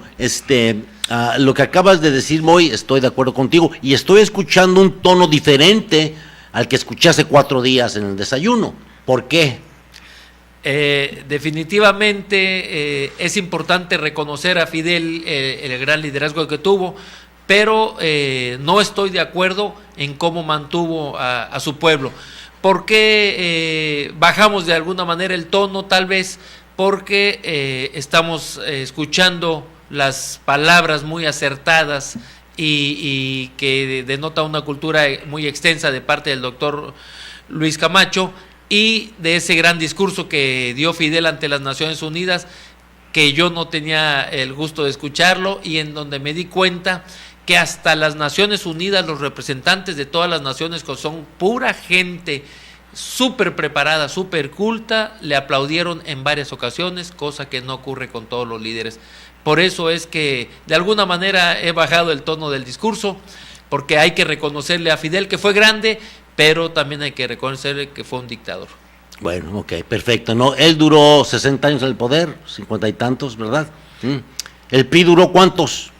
lo que acabas de decir, Moy, estoy de acuerdo contigo, y estoy escuchando un tono diferente al que escuché hace 4 días en el desayuno. ¿Por qué? Definitivamente es importante reconocer a Fidel el gran liderazgo que tuvo, pero no estoy de acuerdo en cómo mantuvo a su pueblo. ¿Por qué bajamos de alguna manera el tono? Tal vez porque estamos escuchando las palabras muy acertadas y que denota una cultura muy extensa de parte del doctor Luis Camacho, y de ese gran discurso que dio Fidel ante las Naciones Unidas, que yo no tenía el gusto de escucharlo, y en donde me di cuenta que hasta las Naciones Unidas, los representantes de todas las naciones, que son pura gente súper preparada, súper culta, le aplaudieron en varias ocasiones, cosa que no ocurre con todos los líderes. Por eso es que de alguna manera he bajado el tono del discurso, porque hay que reconocerle a Fidel que fue grande, pero también hay que reconocerle que fue un dictador. Bueno, ok, perfecto. No, él duró 60 años en el poder, 50 y tantos, ¿verdad? ¿El PRI duró cuántos?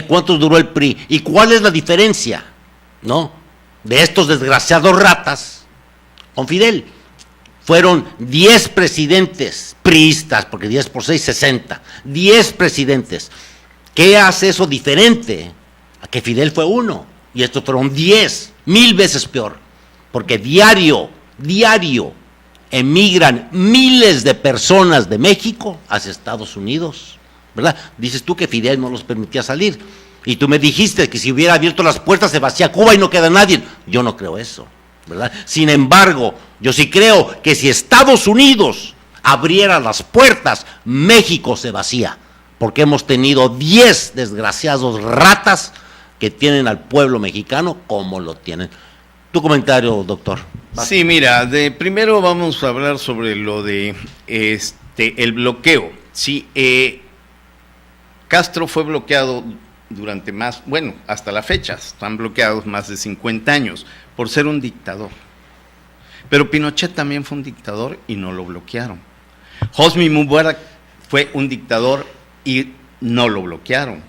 ¿Cuántos duró el PRI? ¿Y cuál es la diferencia, no, de estos desgraciados ratas con Fidel? Fueron 10 presidentes priistas, porque 10 por 6, 60. 10 presidentes. ¿Qué hace eso diferente a que Fidel fue uno? Y estos fueron 10, 1000 veces peor. Porque diario emigran miles de personas de México hacia Estados Unidos, ¿verdad? Dices tú que Fidel no los permitía salir. Y tú me dijiste que si hubiera abierto las puertas se vacía Cuba y no queda nadie. Yo no creo eso, ¿verdad? Sin embargo, yo sí creo que si Estados Unidos abriera las puertas, México se vacía, porque hemos tenido 10 desgraciados ratas que tienen al pueblo mexicano como lo tienen. Tu comentario, doctor. Sí, mira, primero vamos a hablar sobre lo de el bloqueo. Sí, Castro fue bloqueado durante hasta la fecha, están bloqueados más de 50 años por ser un dictador. Pero Pinochet también fue un dictador y no lo bloquearon. Hosni Mubarak fue un dictador y no lo bloquearon.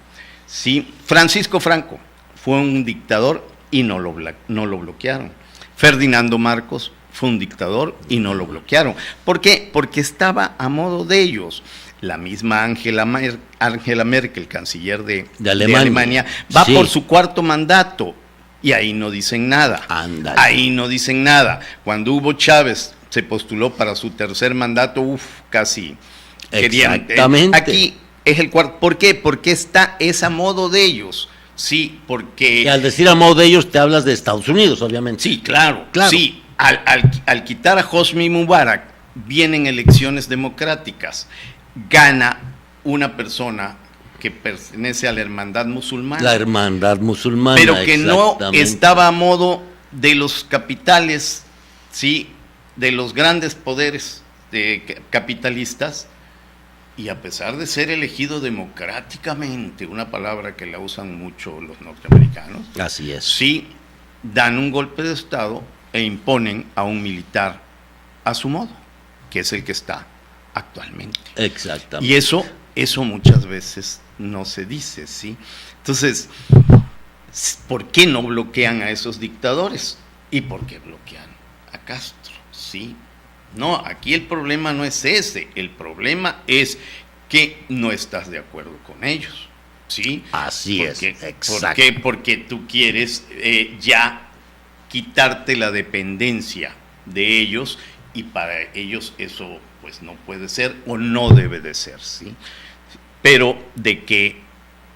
Sí, Francisco Franco fue un dictador y no lo bloquearon. Ferdinando Marcos fue un dictador y no lo bloquearon. ¿Por qué? Porque estaba a modo de ellos. La misma Angela Merkel, canciller de Alemania, va por su 4º mandato y ahí no dicen nada. Ándale. Ahí no dicen nada. Cuando Hugo Chávez se postuló para su 3er mandato, casi querían. Exactamente. Aquí es el 4º. ¿Por qué? Porque es a modo de ellos. Sí, porque... Y al decir a modo de ellos te hablas de Estados Unidos, obviamente. Sí, claro. Sí, al quitar a Hosni Mubarak, vienen elecciones democráticas. Gana una persona que pertenece a la hermandad musulmana. La hermandad musulmana, pero que no estaba a modo de los capitales, sí, de los grandes poderes capitalistas, y a pesar de ser elegido democráticamente, una palabra que la usan mucho los norteamericanos, así es, sí, dan un golpe de Estado e imponen a un militar a su modo, que es el que está actualmente. Exactamente. Y eso muchas veces no se dice, ¿sí? Entonces, ¿por qué no bloquean a esos dictadores? ¿Y por qué bloquean a Castro? ¿Sí? No, aquí el problema no es ese, el problema es que no estás de acuerdo con ellos, ¿sí? Así es, exacto. ¿Por qué? Porque tú quieres ya quitarte la dependencia de ellos, y para ellos eso pues no puede ser o no debe de ser, ¿sí? Pero de que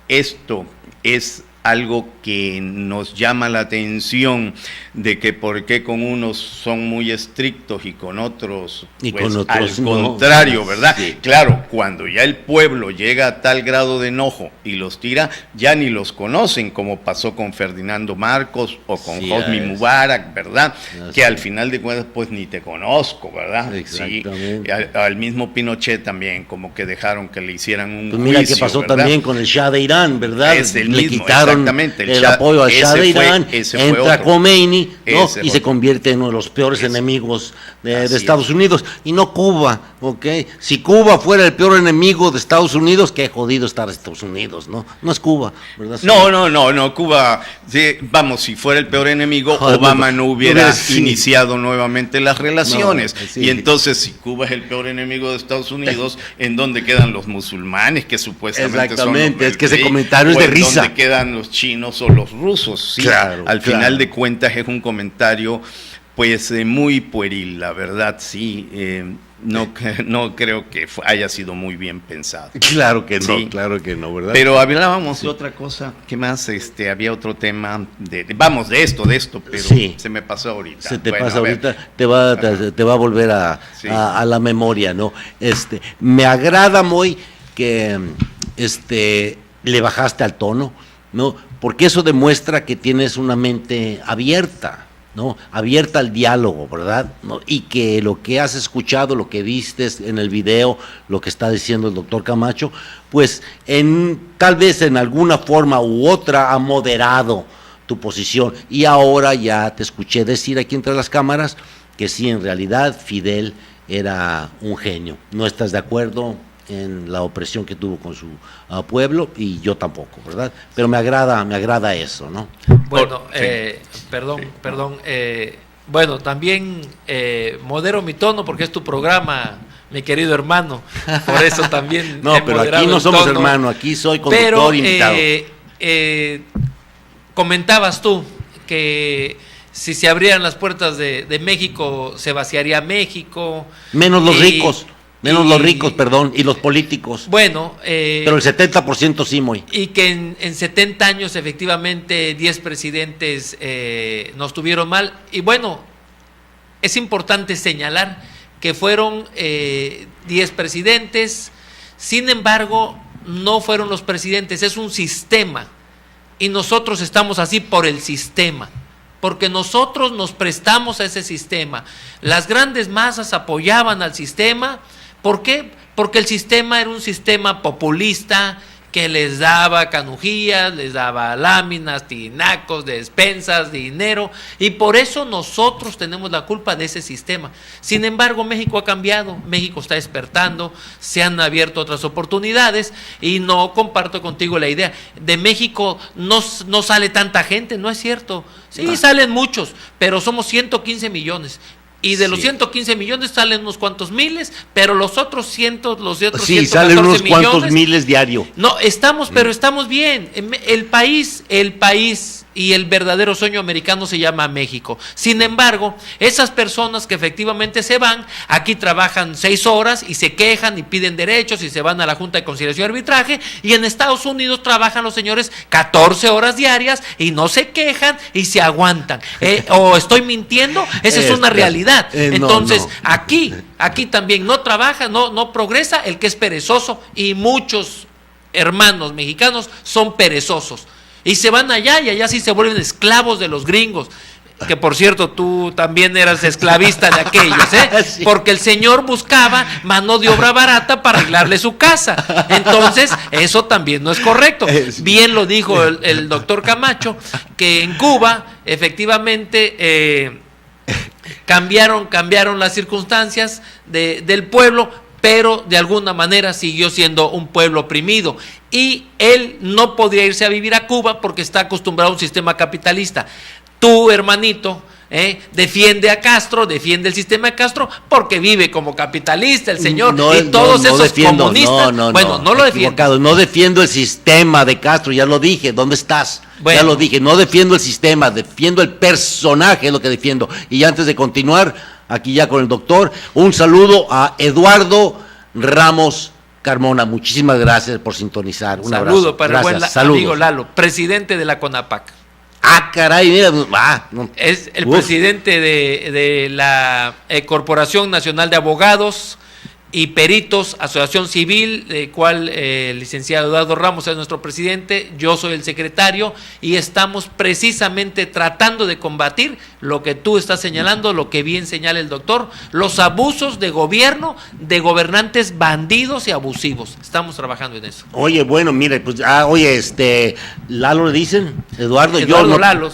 esto es algo que nos llama la atención, de que por qué con unos son muy estrictos y con otros, y pues, con otros al no. contrario, ¿verdad? Sí. Claro, cuando ya el pueblo llega a tal grado de enojo y los tira, ya ni los conocen, como pasó con Ferdinando Marcos o con Hosni Mubarak, ¿verdad? Que al final de cuentas pues ni te conozco, ¿verdad? Exactamente. Sí, al mismo Pinochet también, como que dejaron que le hicieran un pues mira juicio, qué pasó ¿verdad? También con el Shah de Irán, ¿verdad? Es el Le mismo, quitaron exactamente, el apoyo al Shah de Irán, entra Khomeini, ¿no? Y se convierte en uno de los peores enemigos de Estados Unidos, y no Cuba, ¿ok? Si Cuba fuera el peor enemigo de Estados Unidos, qué jodido estar Estados Unidos, ¿no? No es Cuba, ¿verdad? No, Cuba, sí, vamos, si fuera el peor enemigo, Obama no hubiera iniciado nuevamente las relaciones, y entonces si Cuba es el peor enemigo de Estados Unidos, ¿en dónde quedan los musulmanes que supuestamente son los es que ese comentario es de risa? ¿Dónde quedan los chinos o los rusos? Sí, claro, al final de cuentas es un comentario pues muy pueril, la verdad, sí. no creo que haya sido muy bien pensado. Claro que no, Sí. claro que no, ¿verdad? Pero hablábamos de otra cosa, ¿qué más? Había otro tema de esto, pero Sí. se me pasó ahorita. Se te Bueno, pasa a ver. ahorita, te va a volver Sí. a la memoria, ¿no? Me agrada muy que le bajaste al tono, ¿no? Porque eso demuestra que tienes una mente abierta, ¿no? Abierta al diálogo, ¿verdad? ¿No? Y que lo que has escuchado, lo que viste en el video, lo que está diciendo el doctor Camacho, pues tal vez en alguna forma u otra ha moderado tu posición. Y ahora ya te escuché decir aquí entre las cámaras que sí, en realidad Fidel era un genio. ¿No estás de acuerdo en la opresión que tuvo con su pueblo? Y yo tampoco, ¿verdad? Pero me agrada eso, ¿no? Bueno, Sí. perdón. Bueno, también modero mi tono porque es tu programa, mi querido hermano. Por eso también. No, he pero moderado aquí no el somos tono. hermanos, aquí soy conductor invitado. Comentabas tú que si se abrieran las puertas de México, se vaciaría México. Menos los ricos, y los políticos. Bueno, Pero el 70% sí, muy. y que en 70 años efectivamente 10 presidentes nos tuvieron mal. Y bueno, es importante señalar que fueron 10 presidentes, sin embargo, no fueron los presidentes, es un sistema. Y nosotros estamos así por el sistema, porque nosotros nos prestamos a ese sistema. Las grandes masas apoyaban al sistema. ¿Por qué? Porque el sistema era un sistema populista que les daba canujías, les daba láminas, tinacos, despensas, dinero, y por eso nosotros tenemos la culpa de ese sistema. Sin embargo, México ha cambiado, México está despertando, se han abierto otras oportunidades, y no comparto contigo la idea, de México no sale tanta gente, no es cierto, sí salen muchos, pero somos 115 millones. Y de los 115 millones salen unos cuantos miles, pero los otros 114 Sí, salen unos millones, cuantos miles diario. no, pero estamos bien. El país y el verdadero sueño americano se llama México. Sin embargo, esas personas que efectivamente se van, aquí trabajan 6 horas y se quejan y piden derechos y se van a la Junta de Conciliación y Arbitraje, y en Estados Unidos trabajan los señores 14 horas diarias y no se quejan y se aguantan. ¿O estoy mintiendo? Esa es una realidad. Entonces, aquí también no trabaja, no progresa el que es perezoso, y muchos hermanos mexicanos son perezosos y se van allá, y allá sí se vuelven esclavos de los gringos, que por cierto tú también eras esclavista de aquellos, Sí. porque el señor buscaba mano de obra barata para arreglarle su casa. Entonces eso también no es correcto. Bien lo dijo el doctor Camacho, que en Cuba efectivamente cambiaron las circunstancias del pueblo, pero de alguna manera siguió siendo un pueblo oprimido, y él no podría irse a vivir a Cuba porque está acostumbrado a un sistema capitalista. Tu hermanito defiende a Castro, defiende el sistema de Castro porque vive como capitalista el señor, y todos esos defiendo, comunistas, no lo defiendo. No defiendo el sistema de Castro, ya lo dije, ¿dónde estás? Bueno. Ya lo dije, no defiendo el sistema, defiendo el personaje, es lo que defiendo. Y antes de continuar, aquí ya con el doctor, un saludo a Eduardo Ramos Carmona, muchísimas gracias por sintonizar. Un abrazo. Saludo para el buen Saludos. amigo Lalo, presidente de la CONAPAC. Ah, caray, mira, Es el presidente de la Corporación Nacional de Abogados y Peritos, Asociación Civil, de cual el licenciado Eduardo Ramos es nuestro presidente, yo soy el secretario, y estamos precisamente tratando de combatir lo que tú estás señalando, lo que bien señala el doctor, los abusos de gobierno, de gobernantes bandidos y abusivos. Estamos trabajando en eso. Oye, bueno, mire, pues, Lalo le dicen, Eduardo,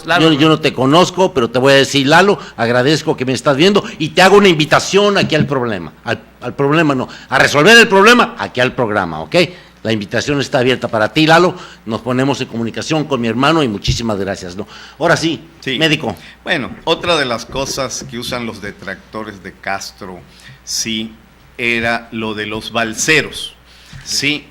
Lalo. Yo no te conozco, pero te voy a decir, Lalo, agradezco que me estás viendo y te hago una invitación aquí al problema, al problema no, a resolver el problema aquí al programa, ¿ok? La invitación está abierta para ti, Lalo, nos ponemos en comunicación con mi hermano y muchísimas gracias, ¿no? Ahora sí, médico. Bueno, otra de las cosas que usan los detractores de Castro, sí, era lo de los balseros, sí,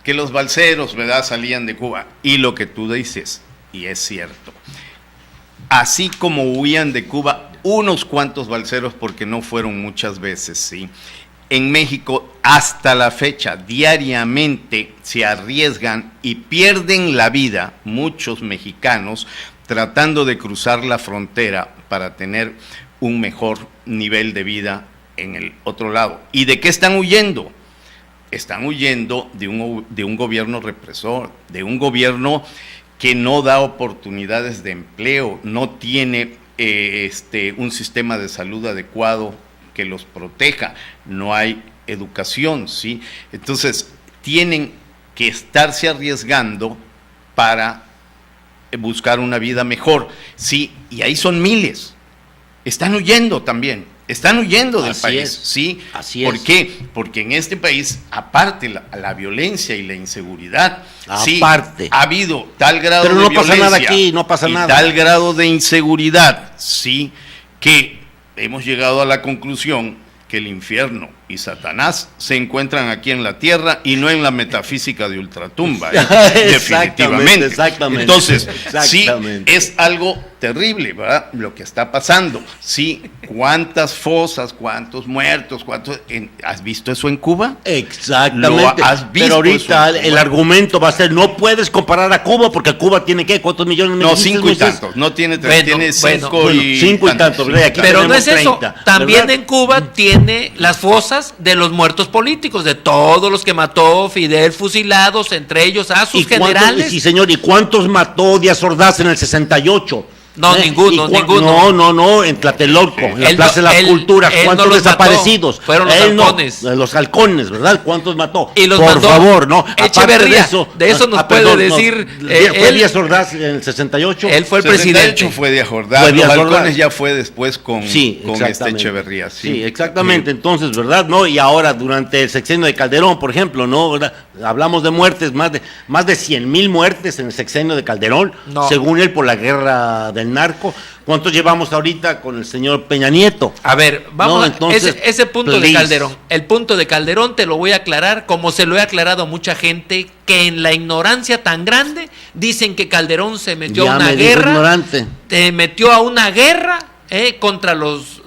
que los balseros, ¿verdad?, salían de Cuba, y lo que tú dices, y es cierto, así como huían de Cuba, unos cuantos balseros porque no fueron muchas veces, ¿sí? En México, hasta la fecha, diariamente se arriesgan y pierden la vida muchos mexicanos tratando de cruzar la frontera para tener un mejor nivel de vida en el otro lado. ¿Y de qué están huyendo? Están huyendo de un gobierno represor, de un gobierno que no da oportunidades de empleo, no tiene un sistema de salud adecuado que los proteja, no hay educación, ¿sí? Entonces, tienen que estarse arriesgando para buscar una vida mejor, ¿sí? Y ahí son miles, están huyendo también, están huyendo del país, ¿sí? Así ¿Por es. qué? Porque en este país, aparte la violencia y la inseguridad, sí, Aparte. ha habido tal grado Pero de no violencia pasa nada aquí, no pasa y nada. tal grado de inseguridad, sí, que hemos llegado a la conclusión que el infierno y Satanás se encuentran aquí en la tierra y no en la metafísica de ultratumba, definitivamente. Exactamente. Entonces, Exactamente. sí, es algo terrible, ¿verdad? Lo que está pasando. Sí, cuántas fosas, cuántos muertos, ¿has visto eso en Cuba? Exactamente. ¿Lo has visto? Pero ahorita eso en el Cuba? argumento va a ser, no puedes comparar a Cuba porque Cuba tiene, ¿qué? ¿Cuántos millones? No, dijiste, 5 y Moisés? tantos, no tiene Bueno, tiene bueno, 5 y 5 y tantos, ¿verdad? Aquí Pero no tenemos es eso, 30, también ¿verdad? en Cuba tiene las fosas de los muertos políticos, de todos los que mató Fidel fusilados, entre ellos a sus ¿Y cuántos- generales. Sí, señor, ¿y cuántos mató Díaz Ordaz en el 68? No, ninguno, ninguno. No, en Tlatelolco, en la Él Plaza no- de las él- Culturas, él no ¿cuántos los desaparecidos? mató, fueron los Él no, halcones. los halcones, ¿verdad? ¿Cuántos mató? Y los Por mandó favor, ¿no? Aparte Echeverría, de eso nos puede decir, ¿Fue él- Díaz Ordaz en el 68? Él fue el 68 presidente. fue Díaz Ordaz, Fue los Díaz Ordaz. halcones ya fue después con exactamente. Echeverría. Sí, exactamente. Entonces, ¿verdad? ¿No? Y ahora, durante el sexenio de Calderón, por ejemplo, ¿no? ¿Verdad? Hablamos de muertes, más de 100,000 muertes en el sexenio de Calderón, No. según él, por la guerra del narco. ¿Cuántos llevamos ahorita con el señor Peña Nieto? A ver, vamos No, a entonces, ese punto de please. Calderón. El punto de Calderón te lo voy a aclarar como se lo he aclarado a mucha gente que en la ignorancia tan grande dicen que Calderón se metió Ya a una me dijo guerra, ignorante. metió a una guerra contra los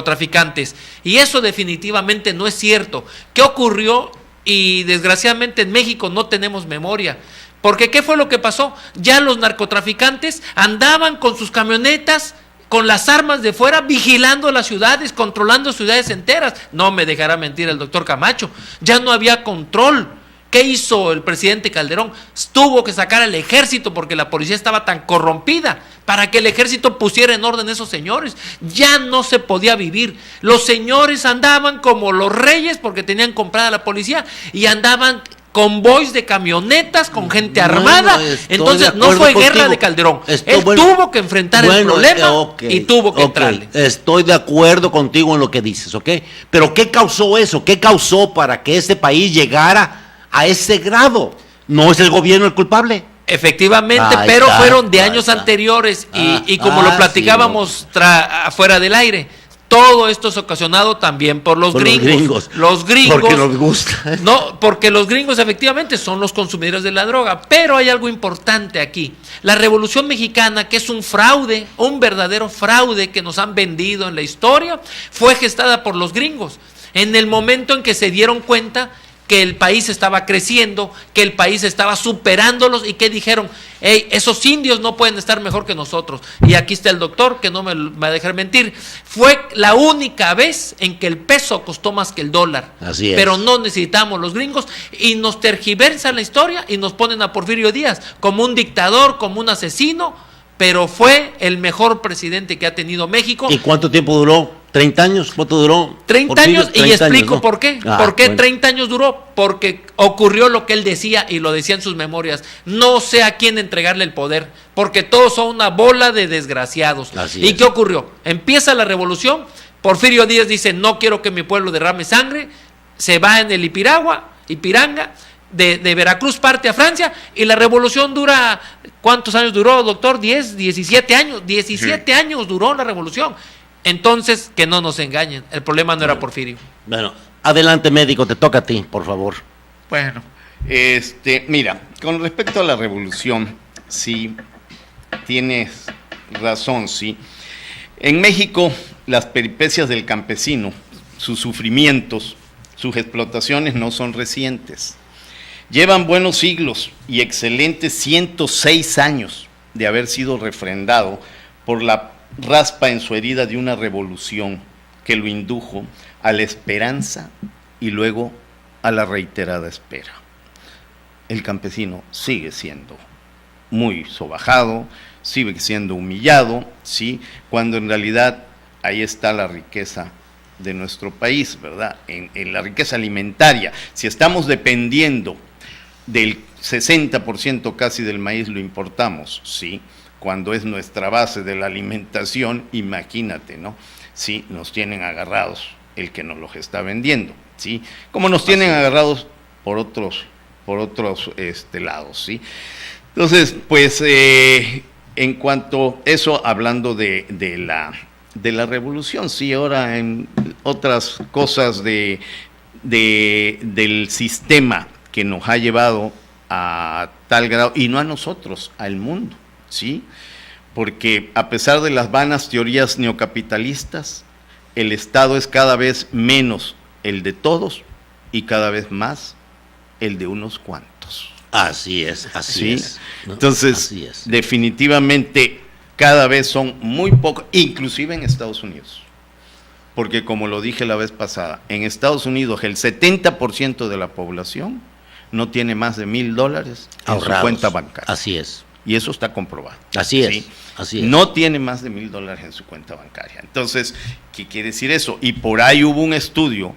narcotraficantes. Y eso definitivamente no es cierto. ¿Qué ocurrió? Y desgraciadamente en México no tenemos memoria. Porque ¿qué fue lo que pasó? Ya los narcotraficantes andaban con sus camionetas, con las armas de fuera, vigilando las ciudades, controlando ciudades enteras. No me dejará mentir el doctor Camacho. Ya no había control. ¿Qué hizo el presidente Calderón? Tuvo que sacar al ejército porque la policía estaba tan corrompida para que el ejército pusiera en orden a esos señores. Ya no se podía vivir. Los señores andaban como los reyes porque tenían comprada la policía y andaban convoys de camionetas con gente armada. estoy Entonces de no acuerdo fue guerra contigo. de Calderón. Estoy- Él bueno, tuvo que enfrentar el problema ok, y tuvo que ok, entrarle. Estoy de acuerdo contigo en lo que dices, ¿ok? Pero ¿qué causó eso? ¿Qué causó para que este país llegara a ese grado? ¿No es el gobierno el culpable? Efectivamente, Ahí pero está, fueron de ahí años está. anteriores y como Ah, lo platicábamos afuera del aire, todo esto es ocasionado también por los Por gringos. Los gringos. Porque nos gusta. No, porque los gringos efectivamente son los consumidores de la droga, pero hay algo importante aquí. La Revolución Mexicana, que es un fraude, un verdadero fraude que nos han vendido en la historia, fue gestada por los gringos. En el momento en que se dieron cuenta que el país estaba creciendo, que el país estaba superándolos y que dijeron, hey, esos indios no pueden estar mejor que nosotros. Y aquí está el doctor, que no me va a dejar mentir, fue la única vez en que el peso costó más que el dólar. Así es. Pero no necesitamos los gringos y nos tergiversan la historia y nos ponen a Porfirio Díaz como un dictador, como un asesino, pero fue el mejor presidente que ha tenido México. ¿Y cuánto tiempo duró? ¿30 años? ¿Cuánto duró? 30 Porfirio? años, y 30 explico años, ¿no? por qué. Ah, ¿Por qué bueno. 30 años duró? Porque ocurrió lo que él decía y lo decía en sus memorias. No sé a quién entregarle el poder, porque todos son una bola de desgraciados. Así ¿Y es. qué ocurrió? Empieza la revolución, Porfirio Díaz dice, no quiero que mi pueblo derrame sangre, se va en el Ipiranga, de Veracruz parte a Francia, y la revolución dura, ¿cuántos años duró, doctor? 10, 17 años, 17 años duró la revolución. Entonces, que no nos engañen, el problema no era Porfirio. Bueno, adelante médico, te toca a ti, por favor. Bueno, mira, con respecto a la revolución, sí, tienes razón, sí. En México, las peripecias del campesino, sus sufrimientos, sus explotaciones no son recientes. Llevan buenos siglos y excelentes 106 años de haber sido refrendado por la raspa en su herida de una revolución que lo indujo a la esperanza y luego a la reiterada espera. El campesino sigue siendo muy sobajado, sigue siendo humillado, ¿sí? Cuando en realidad ahí está la riqueza de nuestro país, ¿verdad? En la riqueza alimentaria. Si estamos dependiendo del 60% casi del maíz lo importamos, ¿sí? Cuando es nuestra base de la alimentación, imagínate, ¿no? Sí, nos tienen agarrados el que nos los está vendiendo, ¿sí? Como nos tienen agarrados por otros lados, ¿sí? Entonces, pues, en cuanto a eso, hablando de la revolución, sí, ahora en otras cosas del sistema que nos ha llevado a tal grado, y no a nosotros, al mundo, ¿sí? Porque a pesar de las vanas teorías neocapitalistas, el Estado es cada vez menos el de todos y cada vez más el de unos cuantos. Así es, así ¿sí? es. ¿no? Entonces, Así es. definitivamente, cada vez son muy pocos, inclusive en Estados Unidos. Porque como lo dije la vez pasada, en Estados Unidos el 70% de la población no tiene más de $1,000 en Ahorrados. su cuenta bancaria. Así es. Y eso está comprobado. Así es, ¿sí? así es. No tiene más de $1,000 en su cuenta bancaria. Entonces, ¿qué quiere decir eso? Y por ahí hubo un estudio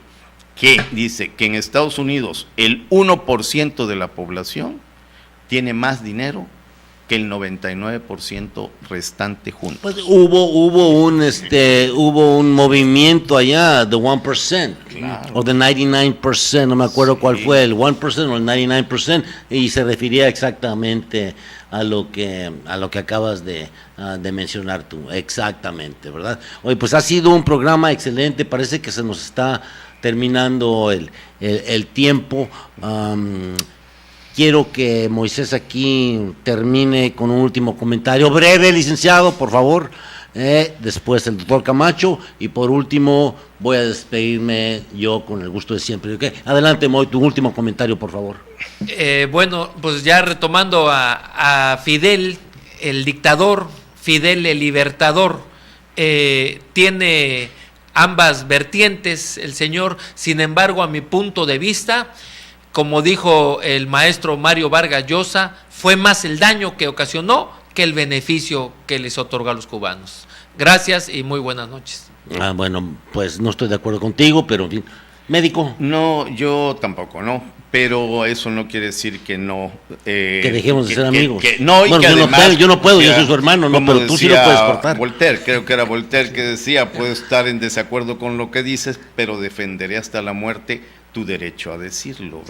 que dice que en Estados Unidos el 1% de la población tiene más dinero que el 99% restante juntos. Pues hubo un movimiento allá, the 1%, Claro. o the 99%, no me acuerdo cuál fue, el 1% o el 99%, y se refería exactamente a lo que acabas de mencionar tú, exactamente, ¿verdad? Oye, pues ha sido un programa excelente, parece que se nos está terminando el tiempo. Quiero que Moisés aquí termine con un último comentario breve, licenciado, por favor. Después el doctor Camacho y por último voy a despedirme yo con el gusto de siempre. ¿Okay? Adelante, Moy, tu último comentario, por favor. Bueno, pues ya retomando a Fidel, el dictador, Fidel el libertador, tiene ambas vertientes el señor. Sin embargo, a mi punto de vista, como dijo el maestro Mario Vargas Llosa, fue más el daño que ocasionó que el beneficio que les otorga a los cubanos. Gracias y muy buenas noches. Bueno, pues no estoy de acuerdo contigo, pero en fin. Médico. No, yo tampoco, no. Pero eso no quiere decir que no... que dejemos de ser amigos. No, y bueno, que además, yo no puedo, yo soy su hermano, no, pero tú sí lo puedes cortar. Voltaire, creo que era Voltaire que decía, puedo estar en desacuerdo con lo que dices, pero defenderé hasta la muerte tu derecho a decirlo.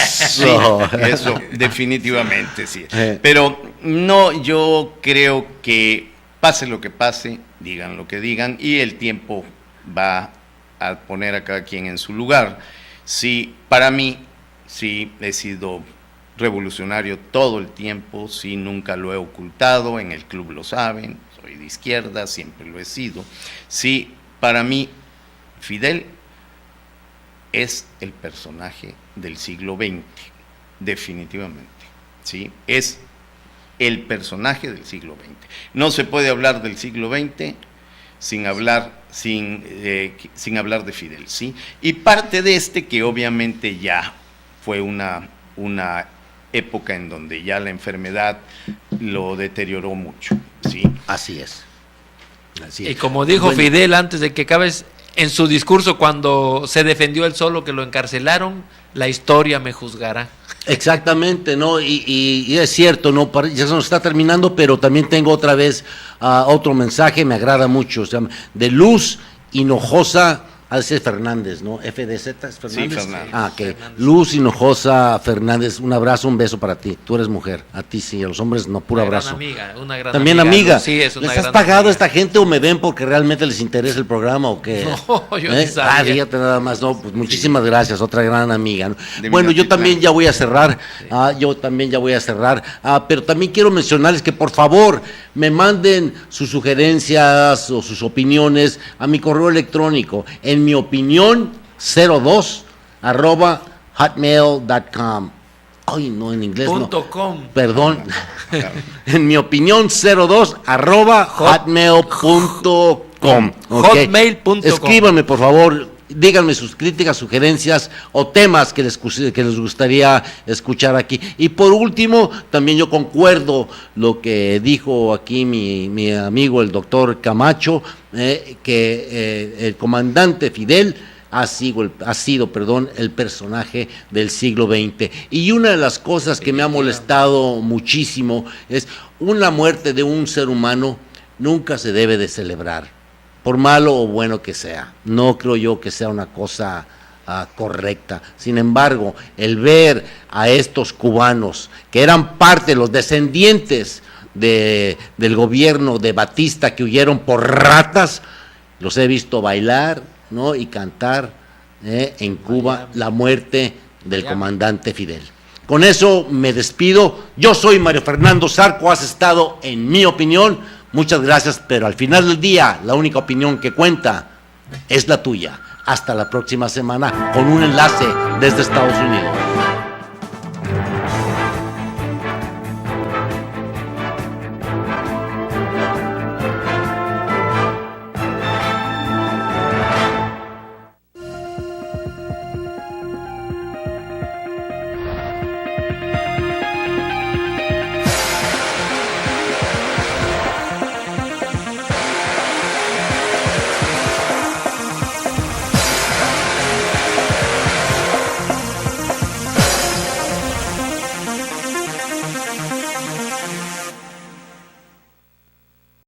Sí, eso, definitivamente, sí. Pero no, yo creo que pase lo que pase, digan lo que digan, y el tiempo va a poner a cada quien en su lugar. Sí, para mí, sí, he sido revolucionario todo el tiempo, sí, nunca lo he ocultado, en el club lo saben, soy de izquierda, siempre lo he sido. Sí, para mí, Fidel es el personaje del siglo XX, definitivamente, ¿sí? Es el personaje del siglo XX. No se puede hablar del siglo XX sin hablar de Fidel, ¿sí? Y parte de que obviamente ya fue una época en donde ya la enfermedad lo deterioró mucho, ¿sí? Así es. Y como dijo Fidel antes de que acabes, en su discurso cuando se defendió él solo que lo encarcelaron, la historia me juzgará. Exactamente, ¿no? Y es cierto, ¿no? Ya se nos está terminando, pero también tengo otra vez otro mensaje, me agrada mucho, se llama de Luz Hinojosa Ha de ser Fernández, ¿no? FDZ es Fernández. Sí, Fernández. Ah, ok. Luz Hinojosa Fernández, un abrazo, un beso para ti. Tú eres mujer, a ti sí, a los hombres no, puro abrazo. Una gran También amiga. Sí, es una ¿Les has gran pagado amiga. a esta gente o me ven porque realmente les interesa el programa o qué? No, yo ni sabía. Ah, fíjate nada más, no, pues muchísimas gracias, otra gran amiga, ¿no? De Bueno, yo Minatitlán. también ya voy a cerrar, pero también quiero mencionarles que por favor me manden sus sugerencias o sus opiniones a mi correo electrónico, en mi opinión 02 @hotmail.com. Ay, no, en inglés no. .com. Perdón. En mi opinión 02 @hotmail.com. Hotmail.com. Escríbanme, por favor. Díganme sus críticas, sugerencias o temas que les gustaría escuchar aquí. Y por último, también yo concuerdo lo que dijo aquí mi amigo el doctor Camacho, que el comandante Fidel ha sido el personaje del siglo XX. Y una de las cosas que me ha molestado muchísimo es una muerte de un ser humano nunca se debe de celebrar, por malo o bueno que sea. No creo yo que sea una cosa correcta. Sin embargo, el ver a estos cubanos, que eran parte, los descendientes del gobierno de Batista, que huyeron por ratas, los he visto bailar, ¿no? Y cantar en Cuba la muerte del comandante Fidel. Con eso me despido. Yo soy Mario Fernando Zarco, has estado en Mi Opinión. Muchas gracias, pero al final del día la única opinión que cuenta es la tuya. Hasta la próxima semana con un enlace desde Estados Unidos.